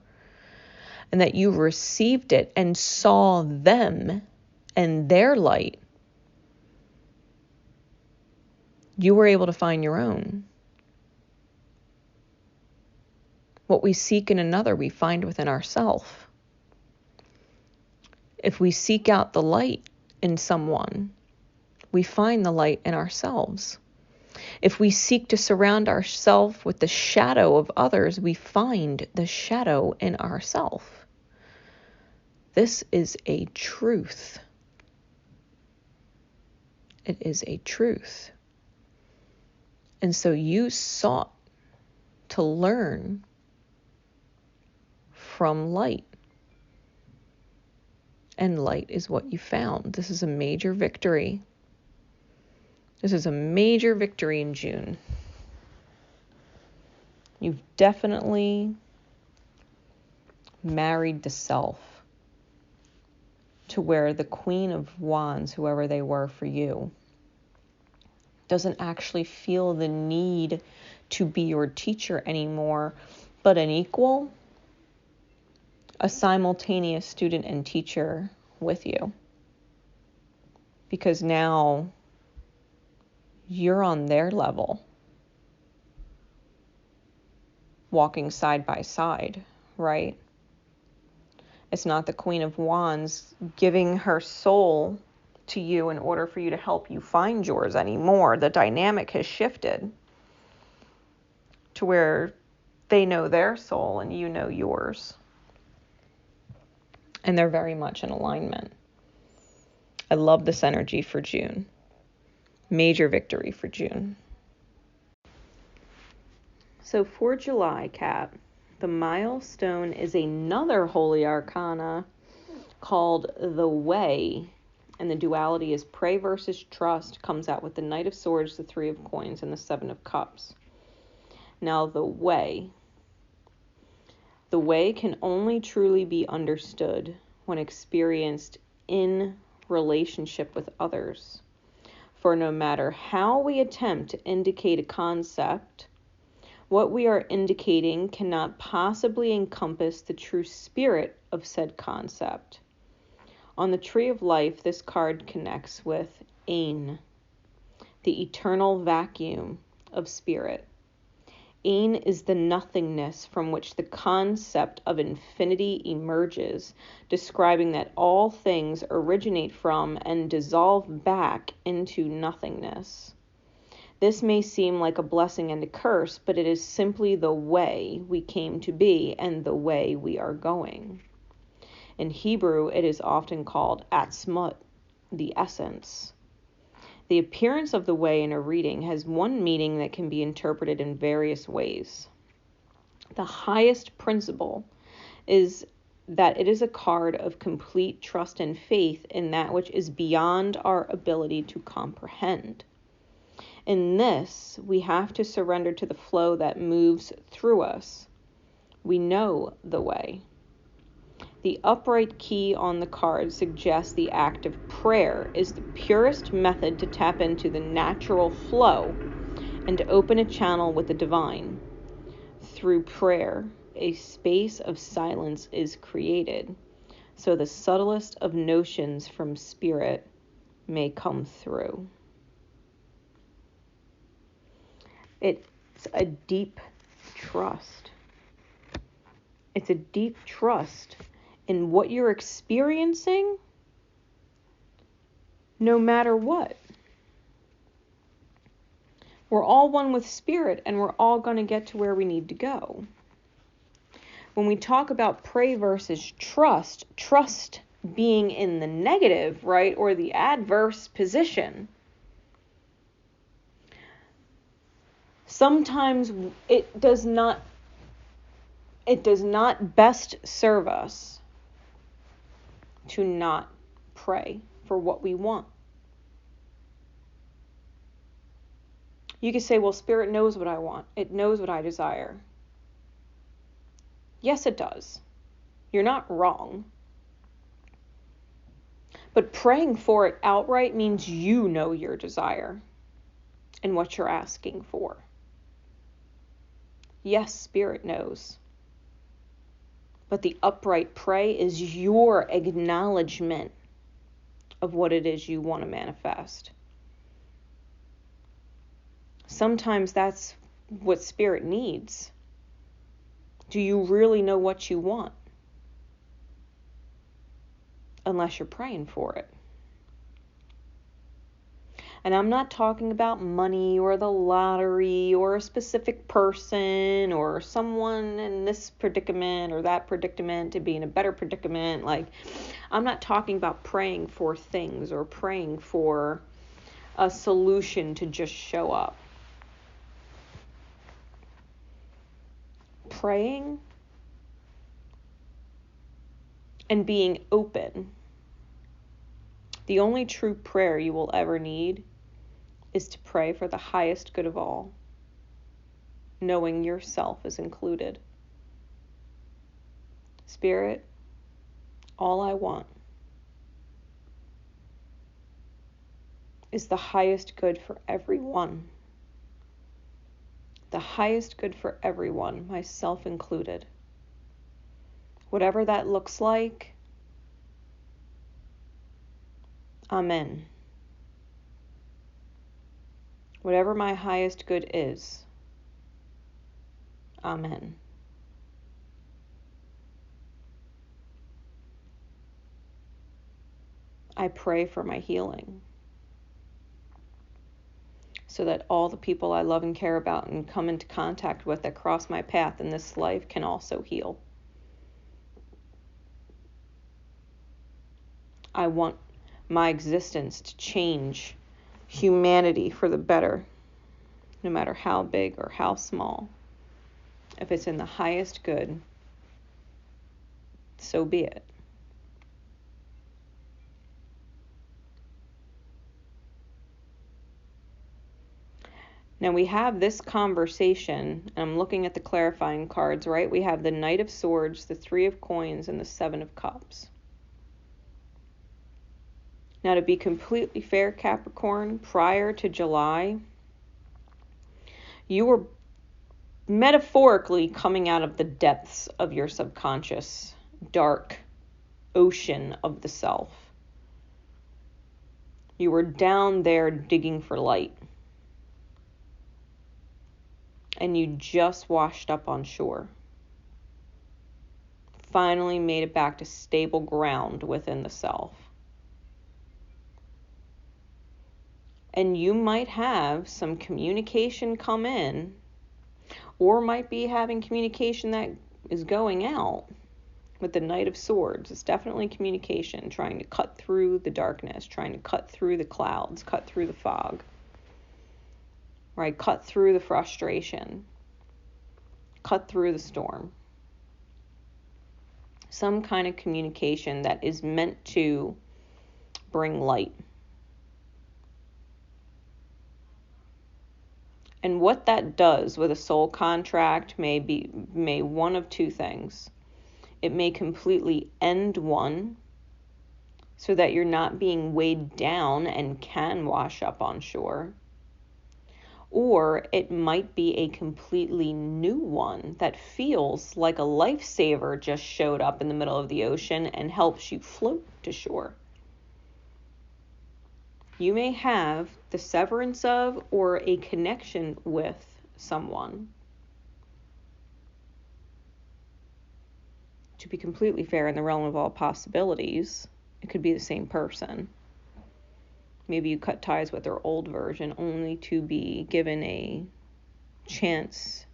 and that you received it and saw them and their light, you were able to find your own. What we seek in another, we find within ourselves. If we seek out the light in someone, we find the light in ourselves. If we seek to surround ourselves with the shadow of others, we find the shadow in ourselves. This is a truth. It is a truth. And so you sought to learn from light. And light is what you found. This is a major victory. This is a major victory in June. You've definitely married the self to where the Queen of Wands, whoever they were for you, doesn't actually feel the need to be your teacher anymore, but an equal, a simultaneous student and teacher with you. Because now you're on their level, walking side by side, right? It's not the Queen of Wands giving her soul to you in order for you to help you find yours anymore. The dynamic has shifted to where they know their soul and you know yours. And they're very much in alignment. I love this energy for June. Major victory for June. So for July, Cap, the milestone is another holy arcana called the Way. And the duality is pray versus trust. Comes out with the Knight of Swords, the Three of Coins, and the Seven of Cups. Now the Way. The way can only truly be understood when experienced in relationship with others. For no matter how we attempt to indicate a concept, what we are indicating cannot possibly encompass the true spirit of said concept. On the Tree of Life, this card connects with Ain, the eternal vacuum of spirit. Ain is the nothingness from which the concept of infinity emerges, describing that all things originate from and dissolve back into nothingness. This may seem like a blessing and a curse, but it is simply the way we came to be and the way we are going. In Hebrew, it is often called atzmut, the essence. The appearance of the way in a reading has one meaning that can be interpreted in various ways. The highest principle is that it is a card of complete trust and faith in that which is beyond our ability to comprehend. In this, we have to surrender to the flow that moves through us. We know the way. The upright key on the card suggests the act of prayer is the purest method to tap into the natural flow and to open a channel with the divine. Through prayer, a space of silence is created, so the subtlest of notions from spirit may come through. It's a deep trust. It's a deep trust in what you're experiencing, no matter what. We're all one with spirit, and we're all going to get to where we need to go. When we talk about pray versus trust being in the negative, right, or the adverse position, sometimes it does not best serve us to not pray for what we want. You could say, well, Spirit knows what I want. It knows what I desire. Yes, it does. You're not wrong. But praying for it outright means you know your desire and what you're asking for. Yes, Spirit knows. But the upright pray is your acknowledgement of what it is you want to manifest. Sometimes that's what Spirit needs. Do you really know what you want? Unless you're praying for it. And I'm not talking about money or the lottery or a specific person or someone in this predicament or that predicament to be in a better predicament. Like, I'm not talking about praying for things or praying for a solution to just show up. Praying and being open. The only true prayer you will ever need is to pray for the highest good of all, knowing yourself is included. Spirit, all I want is the highest good for everyone. The highest good for everyone, myself included. Whatever that looks like, Amen. Whatever my highest good is, Amen. I pray for my healing so that all the people I love and care about and come into contact with that cross my path in this life can also heal. I want my existence to change humanity for the better, no matter how big or how small. If it's in the highest good, so be it. Now we have this conversation, and I'm looking at the clarifying cards, right? We have the Knight of Swords, the Three of Coins, and the Seven of Cups. Now, to be completely fair, Capricorn, prior to July, you were metaphorically coming out of the depths of your subconscious, dark ocean of the self. You were down there digging for light. And you just washed up on shore. Finally made it back to stable ground within the self. And you might have some communication come in, or might be having communication that is going out with the Knight of Swords. It's definitely communication, trying to cut through the darkness, trying to cut through the clouds, cut through the fog, right? Cut through the frustration, cut through the storm. Some kind of communication that is meant to bring light. And what that does with a soul contract may one of two things. It may completely end one so that you're not being weighed down and can wash up on shore. Or it might be a completely new one that feels like a lifesaver just showed up in the middle of the ocean and helps you float to shore. You may have the severance of or a connection with someone. To be completely fair, in the realm of all possibilities, it could be the same person. Maybe you cut ties with their old version only to be given a chance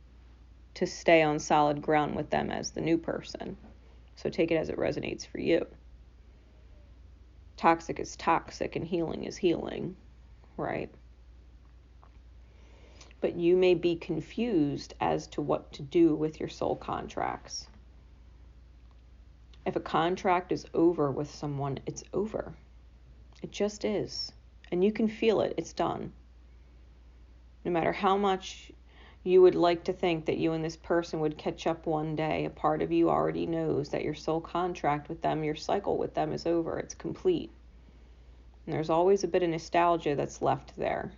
to stay on solid ground with them as the new person. So take it as it resonates for you. Toxic is toxic and healing is healing, right? But you may be confused as to what to do with your soul contracts. If a contract is over with someone, it's over. It just is. And you can feel it. It's done. No matter how much you would like to think that you and this person would catch up one day, a part of you already knows that your soul contract with them, your cycle with them is over. It's complete. And there's always a bit of nostalgia that's left there.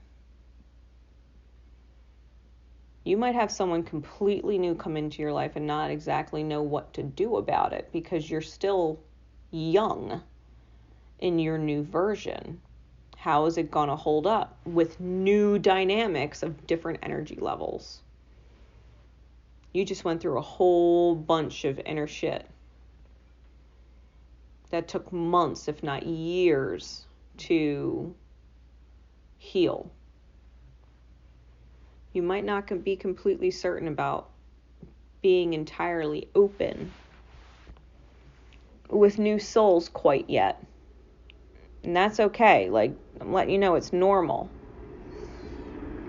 You might have someone completely new come into your life and not exactly know what to do about it because you're still young in your new version. How is it going to hold up with new dynamics of different energy levels? You just went through a whole bunch of inner shit that took months, if not years, to heal. You might not be completely certain about being entirely open with new souls quite yet. And that's okay. Like, I'm letting you know it's normal.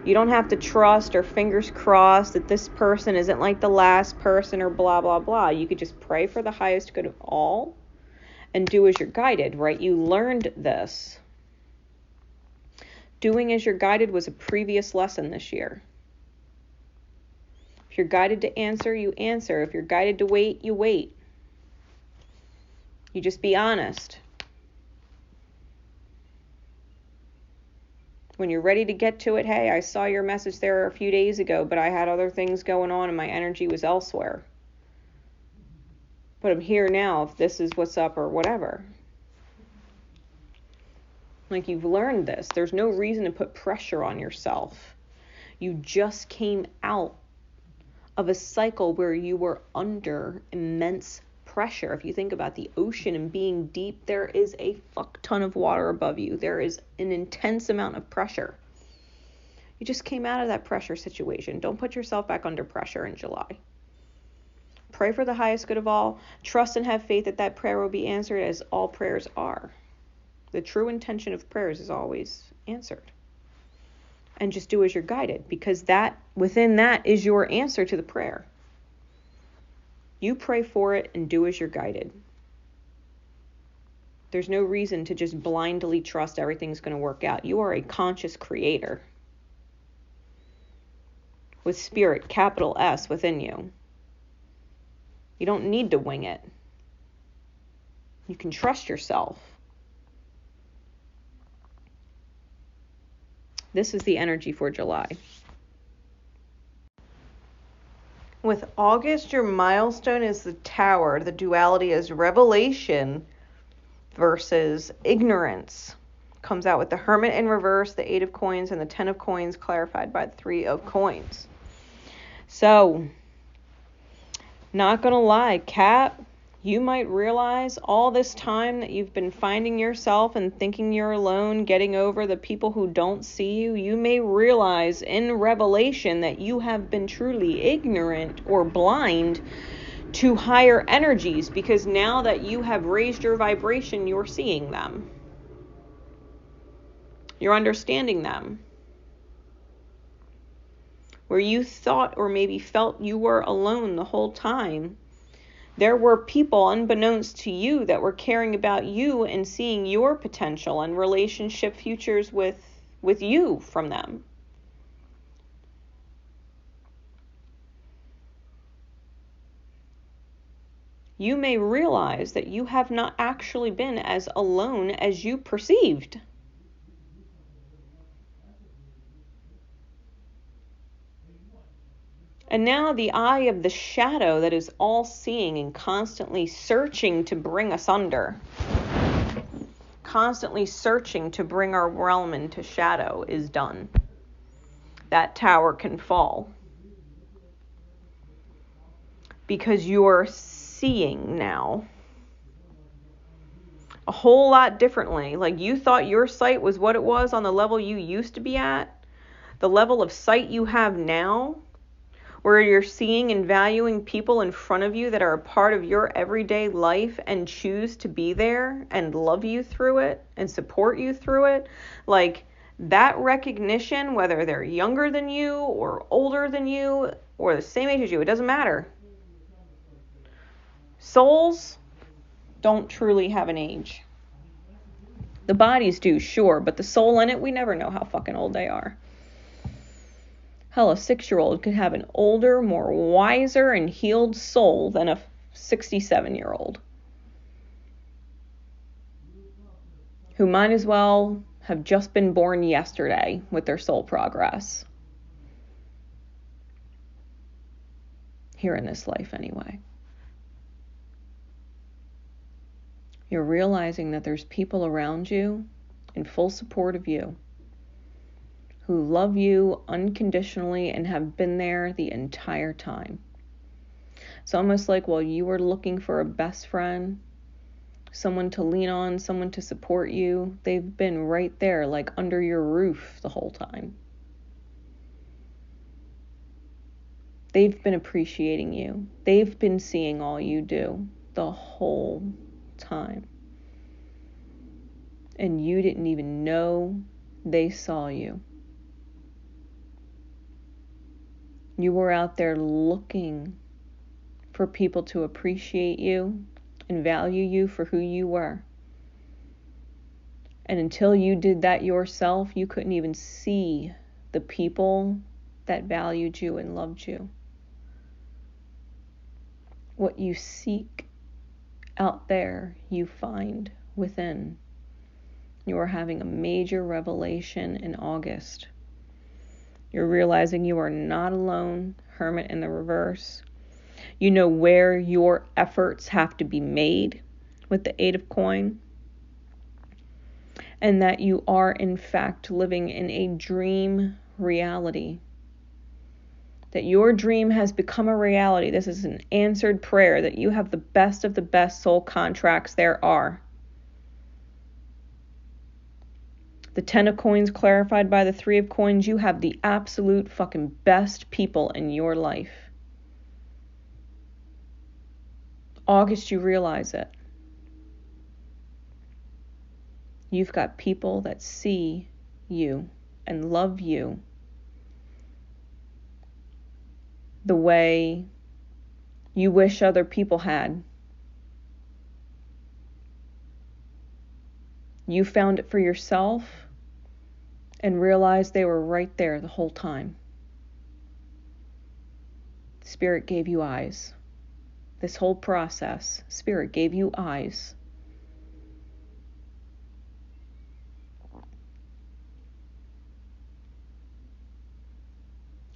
You don't have to trust or fingers crossed that this person isn't like the last person or blah, blah, blah. You could just pray for the highest good of all and do as you're guided, right? You learned this. Doing as you're guided was a previous lesson this year. If you're guided to answer, you answer. If you're guided to wait, you wait. You just be honest. When you're ready to get to it, hey, I saw your message there a few days ago, but I had other things going on and my energy was elsewhere. But I'm here now if this is what's up or whatever. Like, you've learned this. There's no reason to put pressure on yourself. You just came out of a cycle where you were under immense pressure. If you think about the ocean and being deep, there is a fuck ton of water above you. There is an intense amount of pressure. You just came out of that pressure situation. Don't put yourself back under pressure in July. Pray for the highest good of all. Trust and have faith that that prayer will be answered, as all prayers are. The true intention of prayers is always answered. And just do as you're guided, because that within that is your answer to the prayer. You pray for it and do as you're guided. There's no reason to just blindly trust everything's going to work out. You are a conscious creator with spirit, capital S, within you. You don't need to wing it. You can trust yourself. This is the energy for July. With August, your milestone is the Tower. The duality is revelation versus ignorance. Comes out with the Hermit in reverse, the 8 of coins, and the 10 of coins clarified by the 3 of coins. So, not gonna lie, Cap, You might realize all this time that you've been finding yourself and thinking you're alone, getting over the people who don't see you, you may realize in revelation that you have been truly ignorant or blind to higher energies, because now that you have raised your vibration, you're seeing them. You're understanding them. Where you thought or maybe felt you were alone the whole time, there were people unbeknownst to you that were caring about you and seeing your potential and relationship futures with you from them. You may realize that you have not actually been as alone as you perceived. And now the eye of the shadow that is all-seeing and constantly searching to bring us under, constantly searching to bring our realm into shadow, is done. That tower can fall. Because you're seeing now a whole lot differently. Like, you thought your sight was what it was on the level you used to be at. The level of sight you have now, where you're seeing and valuing people in front of you that are a part of your everyday life and choose to be there and love you through it and support you through it. Like, that recognition, whether they're younger than you or older than you or the same age as you, it doesn't matter. Souls don't truly have an age. The bodies do, sure, but the soul in it, we never know how fucking old they are. Hell, a 6-year-old could have an older, more wiser and healed soul than a 67-year-old. Who might as well have just been born yesterday with their soul progress. Here in this life, anyway. You're realizing that there's people around you in full support of you, who love you unconditionally and have been there the entire time. It's almost like while you were looking for a best friend, someone to lean on, someone to support you, they've been right there, like under your roof the whole time. They've been appreciating you. They've been seeing all you do the whole time. And you didn't even know they saw you. You were out there looking for people to appreciate you and value you for who you were. And until you did that yourself, you couldn't even see the people that valued you and loved you. What you seek out there, you find within. You are having a major revelation in August. You're realizing you are not alone, Hermit in the reverse. You know where your efforts have to be made with the 8 of coin. And that you are, in fact, living in a dream reality. That your dream has become a reality. This is an answered prayer, that you have the best of the best soul contracts there are. The 10 of coins clarified by the 3 of coins. You have the absolute fucking best people in your life. August, you realize it. You've got people that see you and love you the way you wish other people had. You found it for yourself and realized they were right there the whole time. Spirit gave you eyes. This whole process, Spirit gave you eyes.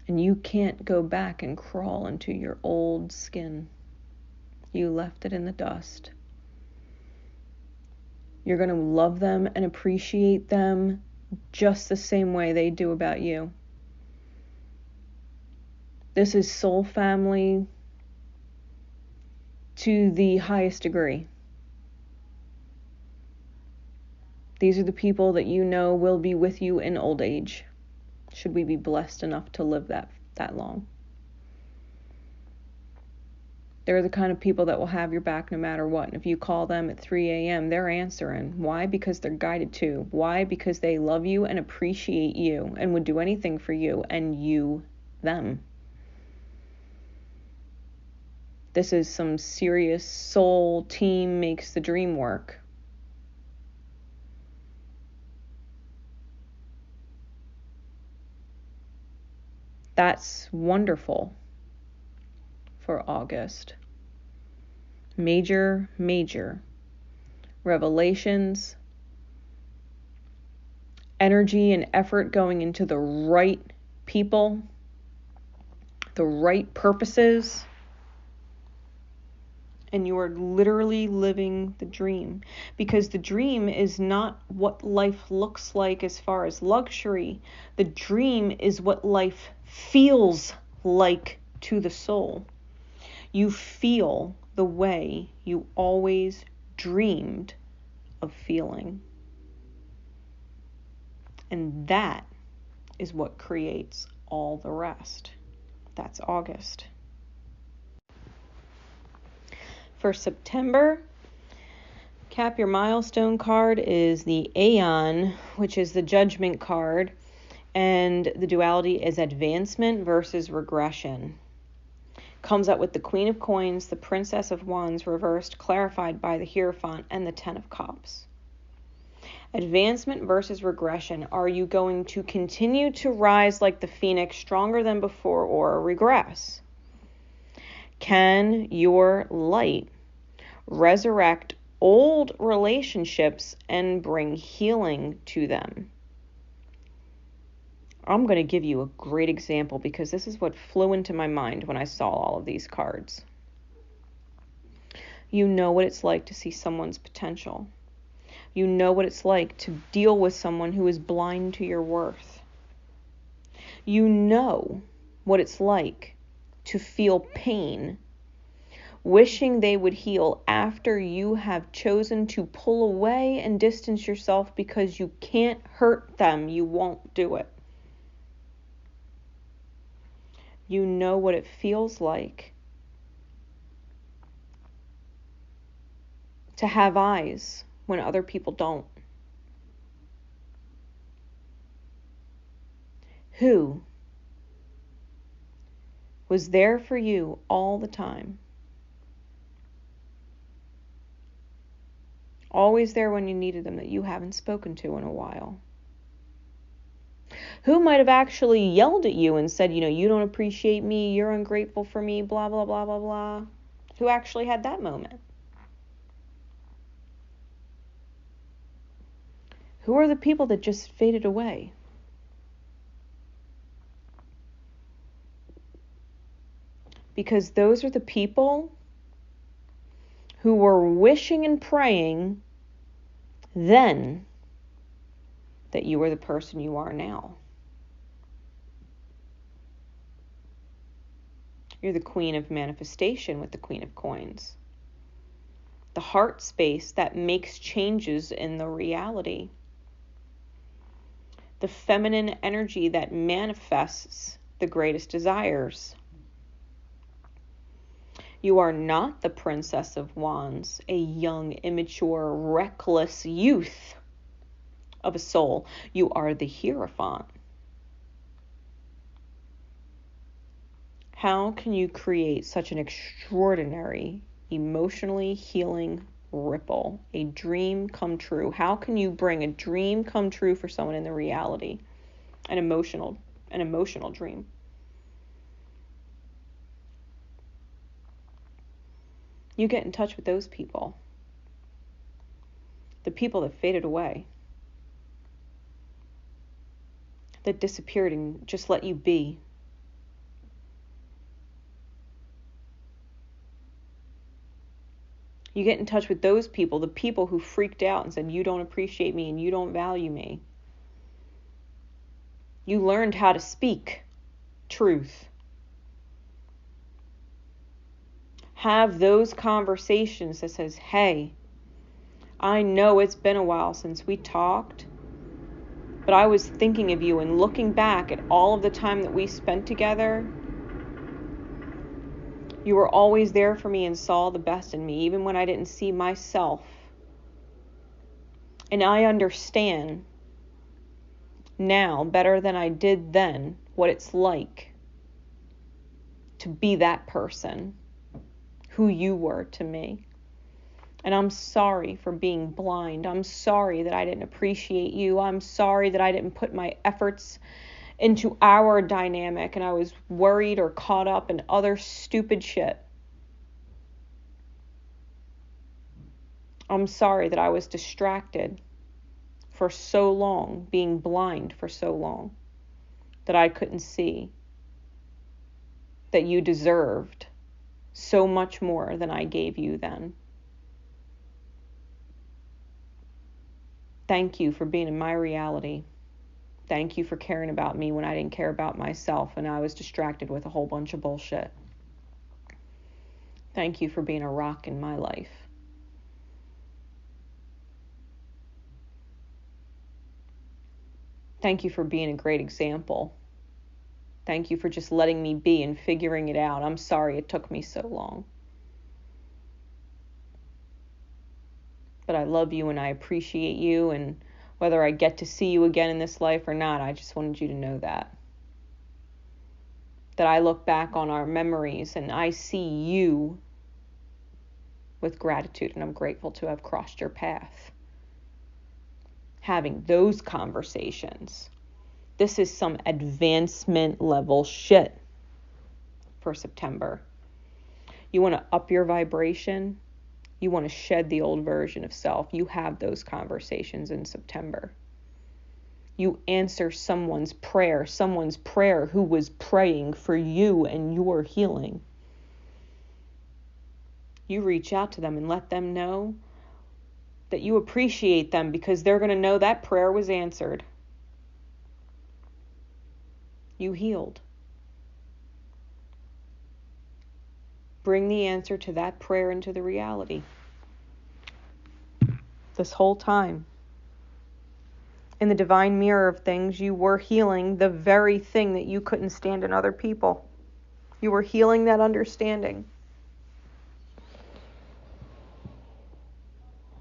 And you can't go back and crawl into your old skin. You left it in the dust. You're going to love them and appreciate them just the same way they do about you. This is soul family to the highest degree. These are the people that you know will be with you in old age, should we be blessed enough to live that long. They're the kind of people that will have your back no matter what. And if you call them at 3 a.m., they're answering. Why? Because they're guided to. Why? Because they love you and appreciate you and would do anything for you and you them. This is some serious soul team makes the dream work. That's wonderful for August. Major revelations, energy and effort going into the right people, the right purposes, and you are literally living the dream. Because the dream is not what life looks like as far as luxury. The dream is what life feels like to the soul. You feel the way you always dreamed of feeling. And that is what creates all the rest. That's August. For September, Cap, your milestone card is the Aeon, which is the Judgment card. And the duality is advancement versus regression. Comes out with the Queen of Coins, the Princess of Wands reversed, clarified by the Hierophant, and the Ten of Cups. Advancement versus regression. Are you going to continue to rise like the phoenix, stronger than before, or regress? Can your light resurrect old relationships and bring healing to them? I'm going to give you a great example because this is what flew into my mind when I saw all of these cards. You know what it's like to see someone's potential. You know what it's like to deal with someone who is blind to your worth. You know what it's like to feel pain, wishing they would heal after you have chosen to pull away and distance yourself because you can't hurt them. You won't do it. You know what it feels like to have eyes when other people don't. Who was there for you all the time? Always there when you needed them, that you haven't spoken to in a while. Who might have actually yelled at you and said, you don't appreciate me, you're ungrateful for me, blah, blah, blah, blah, blah. Who actually had that moment? Who are the people that just faded away? Because those are the people who were wishing and praying then that you were the person you are now. You're the Queen of Manifestation with the Queen of Coins. The heart space that makes changes in the reality. The feminine energy that manifests the greatest desires. You are not the Princess of Wands, a young, immature, reckless youth of a soul. You are the Hierophant. How can you create such an extraordinary, emotionally healing ripple, a dream come true? How can you bring a dream come true for someone in the reality? An emotional dream. You get in touch with those people. The people that faded away. That disappeared and just let you be. You get in touch with those people, the people who freaked out and said, you don't appreciate me and you don't value me. You learned how to speak truth. have those conversations that says, hey, I know it's been a while since we talked, but I was thinking of you and looking back at all of the time that we spent together. You were always there for me and saw the best in me, even when I didn't see myself. And I understand now better than I did then what it's like to be that person who you were to me. And I'm sorry for being blind. I'm sorry that I didn't appreciate you. I'm sorry that I didn't put my efforts into our dynamic and I was worried or caught up in other stupid shit. I'm sorry that I was distracted for so long, being blind for so long, that I couldn't see that you deserved so much more than I gave you then. Thank you for being in my reality. Thank you for caring about me when I didn't care about myself and I was distracted with a whole bunch of bullshit. Thank you for being a rock in my life. Thank you for being a great example. Thank you for just letting me be and figuring it out. I'm sorry it took me so long. But I love you and I appreciate you, and whether I get to see you again in this life or not, I just wanted you to know that. That I look back on our memories and I see you with gratitude, and I'm grateful to have crossed your path. Having those conversations. This is some advancement level shit for September. You want to up your vibration? You want to shed the old version of self? You have those conversations in September. You answer someone's prayer who was praying for you and your healing. You reach out to them and let them know that you appreciate them, because they're going to know that prayer was answered. You healed. Bring the answer to that prayer into the reality. This whole time, in the divine mirror of things, you were healing the very thing that you couldn't stand in other people. You were healing that understanding.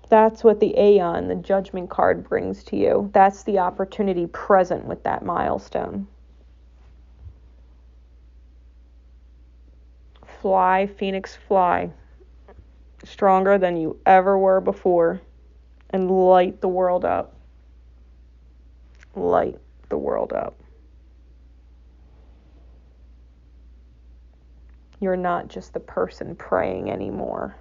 That's what the Aeon, the judgment card, brings to you. That's the opportunity present with that milestone. Fly, Phoenix, fly. Stronger than you ever were before. And light the world up. Light the world up. You're not just the person praying anymore.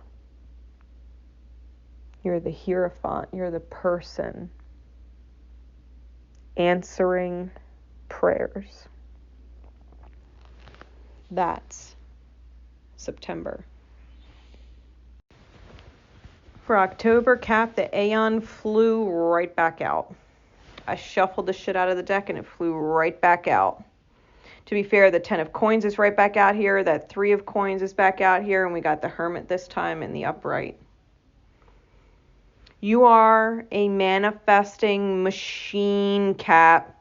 You're the Hierophant. You're the person answering prayers. That's September. For October, Cap, the Aeon flew right back out. I shuffled the shit out of the deck and it flew right back out. To be fair, the 10 of coins is right back out here. That 3 of coins is back out here. And we got the Hermit this time in the upright. You are a manifesting machine, Cap.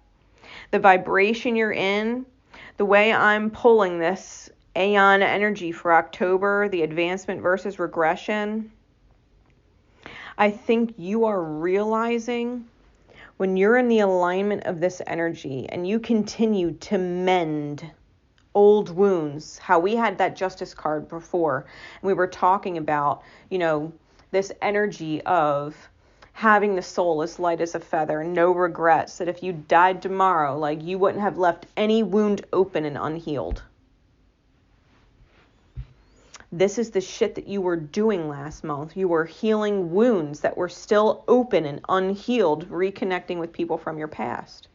The vibration you're in, the way I'm pulling this Aeon energy for October, the advancement versus regression, I think you are realizing when you're in the alignment of this energy and you continue to mend old wounds, how we had that Justice card before, and we were talking about, this energy of having the soul as light as a feather, no regrets, that if you died tomorrow, you wouldn't have left any wound open and unhealed. This is the shit that you were doing last month. You were healing wounds that were still open and unhealed, reconnecting with people from your past.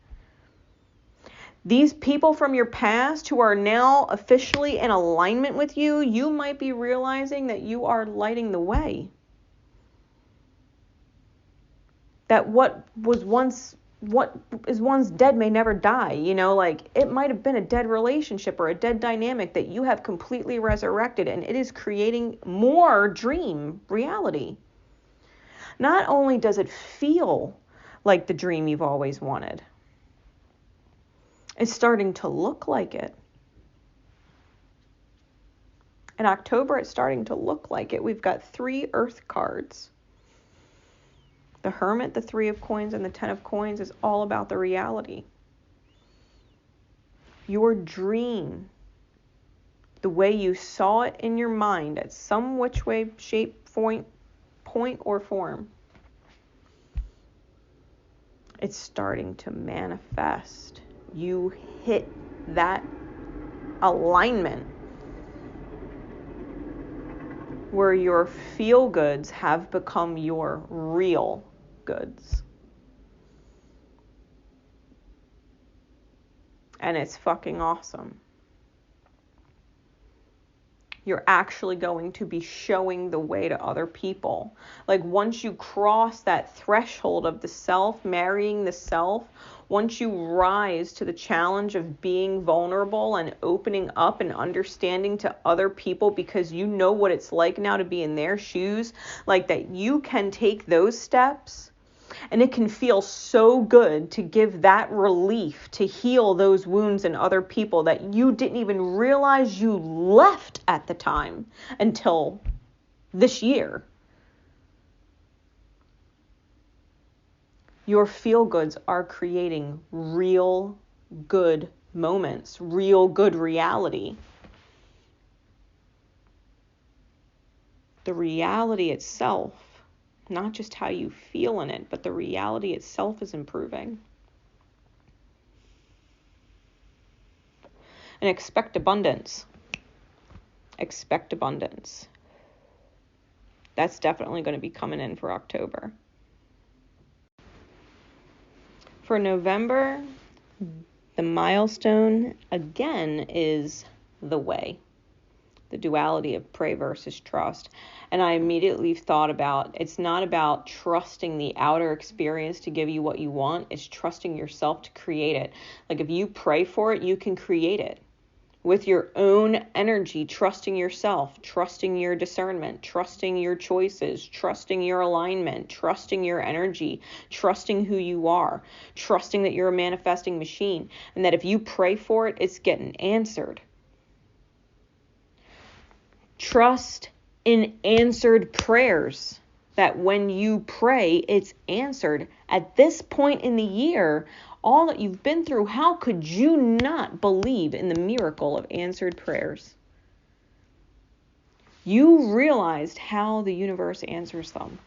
These people from your past who are now officially in alignment with you, you might be realizing that you are lighting the way. That what was once what is once dead may never die. You know, like it might have been a dead relationship or a dead dynamic that you have completely resurrected, and it is creating more dream reality. Not only does it feel like the dream you've always wanted, it's starting to look like it. In October, it's starting to look like it. We've got 3 Earth cards. The Hermit, the 3 of Coins, and the 10 of Coins is all about the reality. Your dream, the way you saw it in your mind at some which way, shape, point, or form, it's starting to manifest. You hit that alignment where your feel goods have become your real goods. And it's fucking awesome. You're actually going to be showing the way to other people. Like once you cross that threshold of the self, marrying the self, once you rise to the challenge of being vulnerable and opening up and understanding to other people because you know what it's like now to be in their shoes, like that you can take those steps. And it can feel so good to give that relief, to heal those wounds in other people that you didn't even realize you left at the time until this year. Your feel-goods are creating real good moments, real good reality. The reality itself, not just how you feel in it, but the reality itself is improving. And expect abundance. Expect abundance. That's definitely going to be coming in for October. For November, the milestone, again, is the way. The duality of pray versus trust. And I immediately thought about, it's not about trusting the outer experience to give you what you want. It's trusting yourself to create it. Like if you pray for it, you can create it. With your own energy, trusting yourself, trusting your discernment, trusting your choices, trusting your alignment, trusting your energy, trusting who you are, trusting that you're a manifesting machine, and that if you pray for it, it's getting answered. Trust in answered prayers, that when you pray, it's answered. At this point in the year, all that you've been through, how could you not believe in the miracle of answered prayers? You realized how the universe answers them.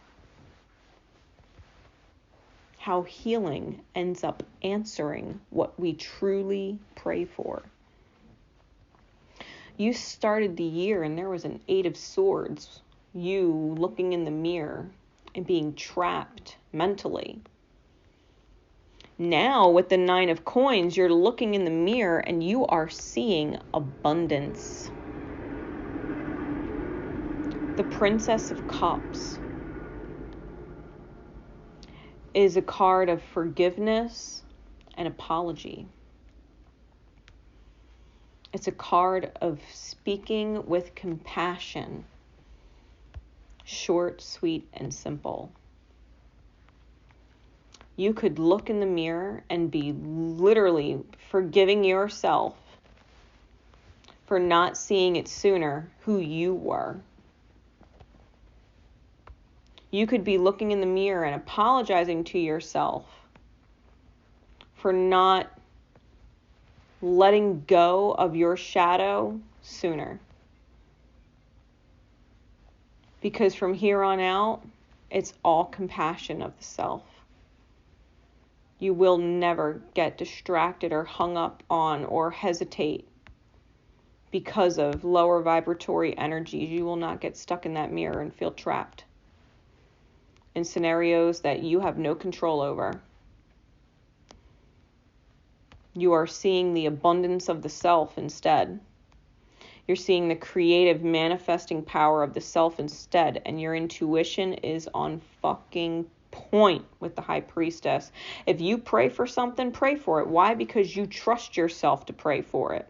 How healing ends up answering what we truly pray for. You started the year and there was an 8 of Swords. You looking in the mirror and being trapped mentally. Now with the 9 of Coins, you're looking in the mirror and you are seeing abundance. The Princess of Cups is a card of forgiveness and apology. It's a card of speaking with compassion. Short, sweet, and simple. You could look in the mirror and be literally forgiving yourself for not seeing it sooner who you were. You could be looking in the mirror and apologizing to yourself for not letting go of your shadow sooner. Because from here on out, it's all compassion of the self. You will never get distracted or hung up on or hesitate because of lower vibratory energies. You will not get stuck in that mirror and feel trapped in scenarios that you have no control over. You are seeing the abundance of the self instead. You're seeing the creative manifesting power of the self instead, and your intuition is on fucking point with the High Priestess. If you pray for something, pray for it. Why? Because you trust yourself to pray for it.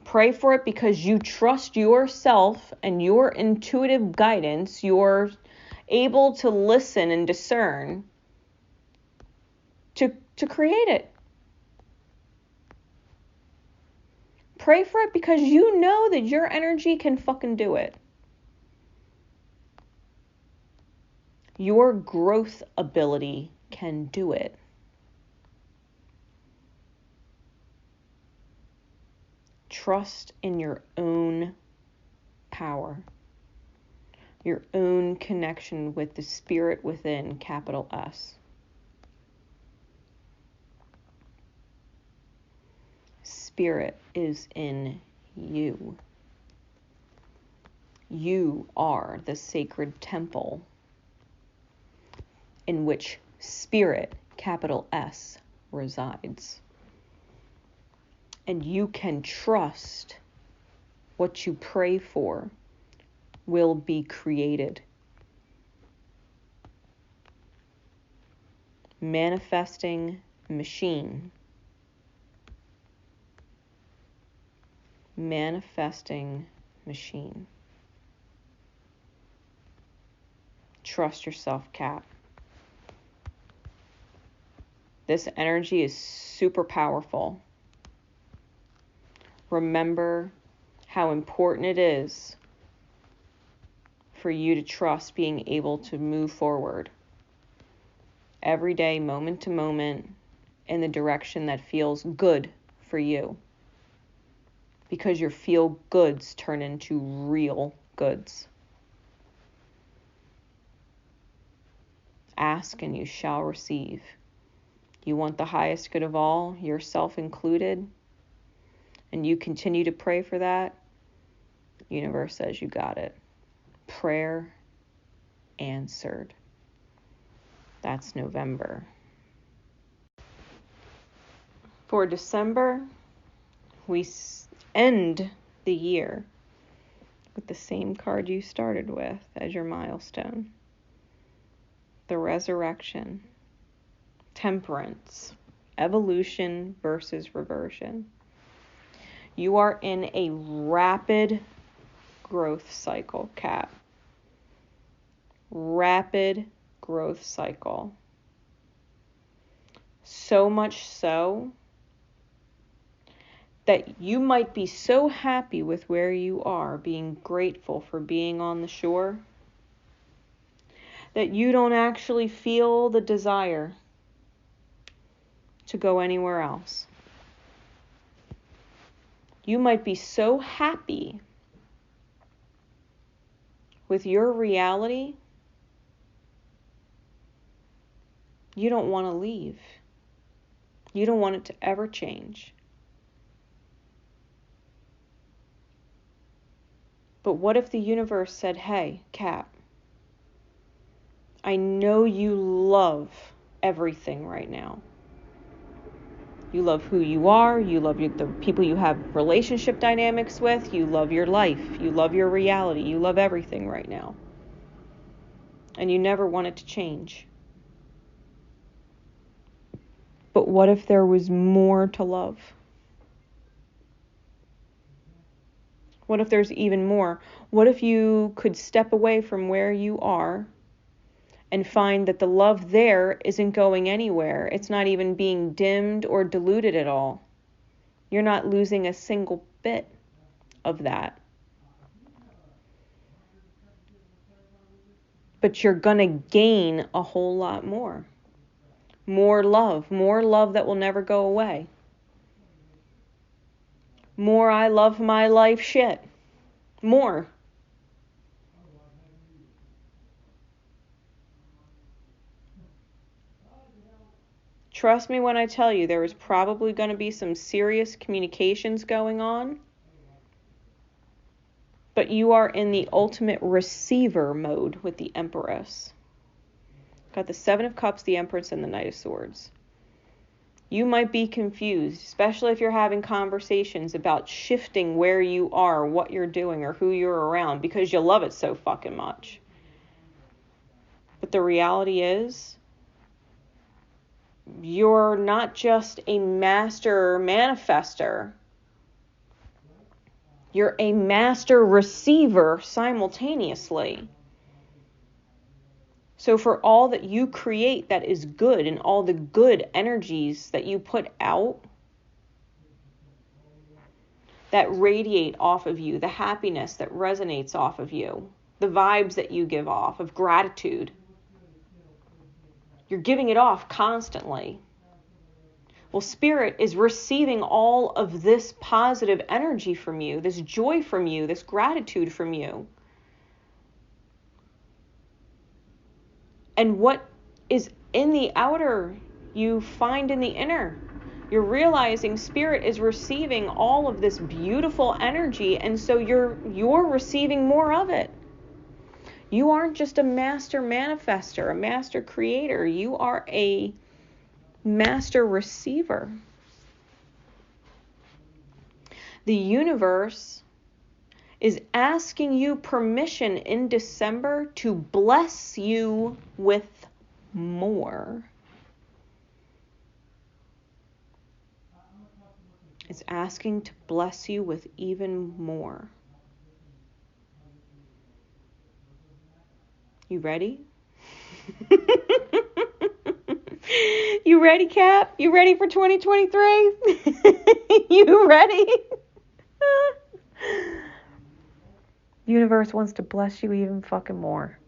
Pray for it because you trust yourself and your intuitive guidance. You're able to listen and discern to create it. Pray for it because you know that your energy can fucking do it. Your growth ability can do it. Trust in your own power, your own connection with the spirit within, capital S. Spirit is in you. You are the sacred temple in which spirit, capital S, resides. And you can trust what you pray for will be created. Manifesting machine. Manifesting machine. Trust yourself, Cap. This energy is super powerful. Remember how important it is for you to trust being able to move forward every day, moment to moment, in the direction that feels good for you. Because your feel goods turn into real goods. Ask and you shall receive. You want the highest good of all, yourself included, and you continue to pray for that, universe says you got it. Prayer answered. That's November. For December, we end the year with the same card you started with as your milestone. The Resurrection. Temperance. Evolution versus reversion. You are in a rapid growth cycle, Cap. Rapid growth cycle. So much so that you might be so happy with where you are, being grateful for being on the shore, that you don't actually feel the desire to go anywhere else. You might be so happy with your reality, you don't want to leave. You don't want it to ever change. But what if the universe said, hey, Cap, I know you love everything right now. You love who you are. You love the people you have relationship dynamics with. You love your life. You love your reality. You love everything right now. And you never want it to change. But what if there was more to love? What if there's even more? What if you could step away from where you are and find that the love there isn't going anywhere? It's not even being dimmed or diluted at all. You're not losing a single bit of that. But you're going to gain a whole lot more. More love that will never go away. More I love my life shit. More. Trust me when I tell you there is probably going to be some serious communications going on. But you are in the ultimate receiver mode with the Empress. Got the Seven of Cups, the Empress, and the Knight of Swords. You might be confused, especially if you're having conversations about shifting where you are, what you're doing, or who you're around, because you love it so fucking much. But the reality is, you're not just a master manifester. You're a master receiver simultaneously. So for all that you create that is good and all the good energies that you put out, that radiate off of you, the happiness that resonates off of you, the vibes that you give off of gratitude, you're giving it off constantly. Well, Spirit is receiving all of this positive energy from you, this joy from you, this gratitude from you. And what is in the outer, you find in the inner. You're realizing Spirit is receiving all of this beautiful energy, and so you're receiving more of it. You aren't just a master manifester, a master creator. You are a master receiver. The universe is asking you permission in December to bless you with more. It's asking to bless you with even more. You ready? You ready, Cap? You ready for 2023? You ready? The universe wants to bless you even fucking more.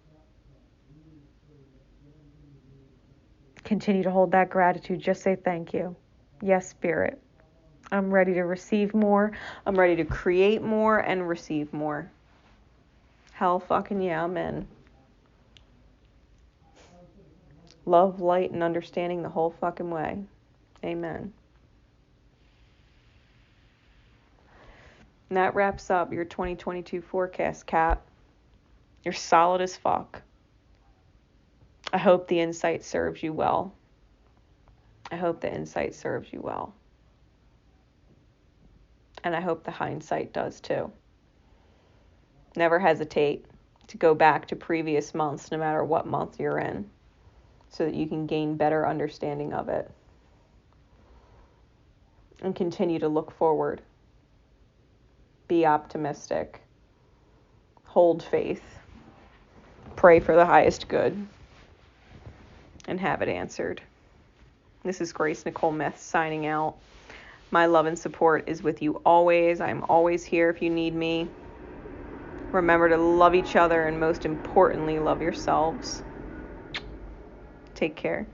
Continue to hold that gratitude. Just say thank you. Yes, Spirit. I'm ready to receive more. I'm ready to create more and receive more. Hell fucking yeah, I'm in. Love, light, and understanding the whole fucking way. Amen. And that wraps up your 2022 forecast, Cap. You're solid as fuck. I hope the insight serves you well. I hope the insight serves you well. And I hope the hindsight does too. Never hesitate to go back to previous months, no matter what month you're in, so that you can gain better understanding of it. And continue to look forward. Be optimistic. Hold faith. Pray for the highest good. And have it answered. This is Grace Nicole Myths signing out. My love and support is with you always. I'm always here if you need me. Remember to love each other and most importantly, love yourselves. Take care.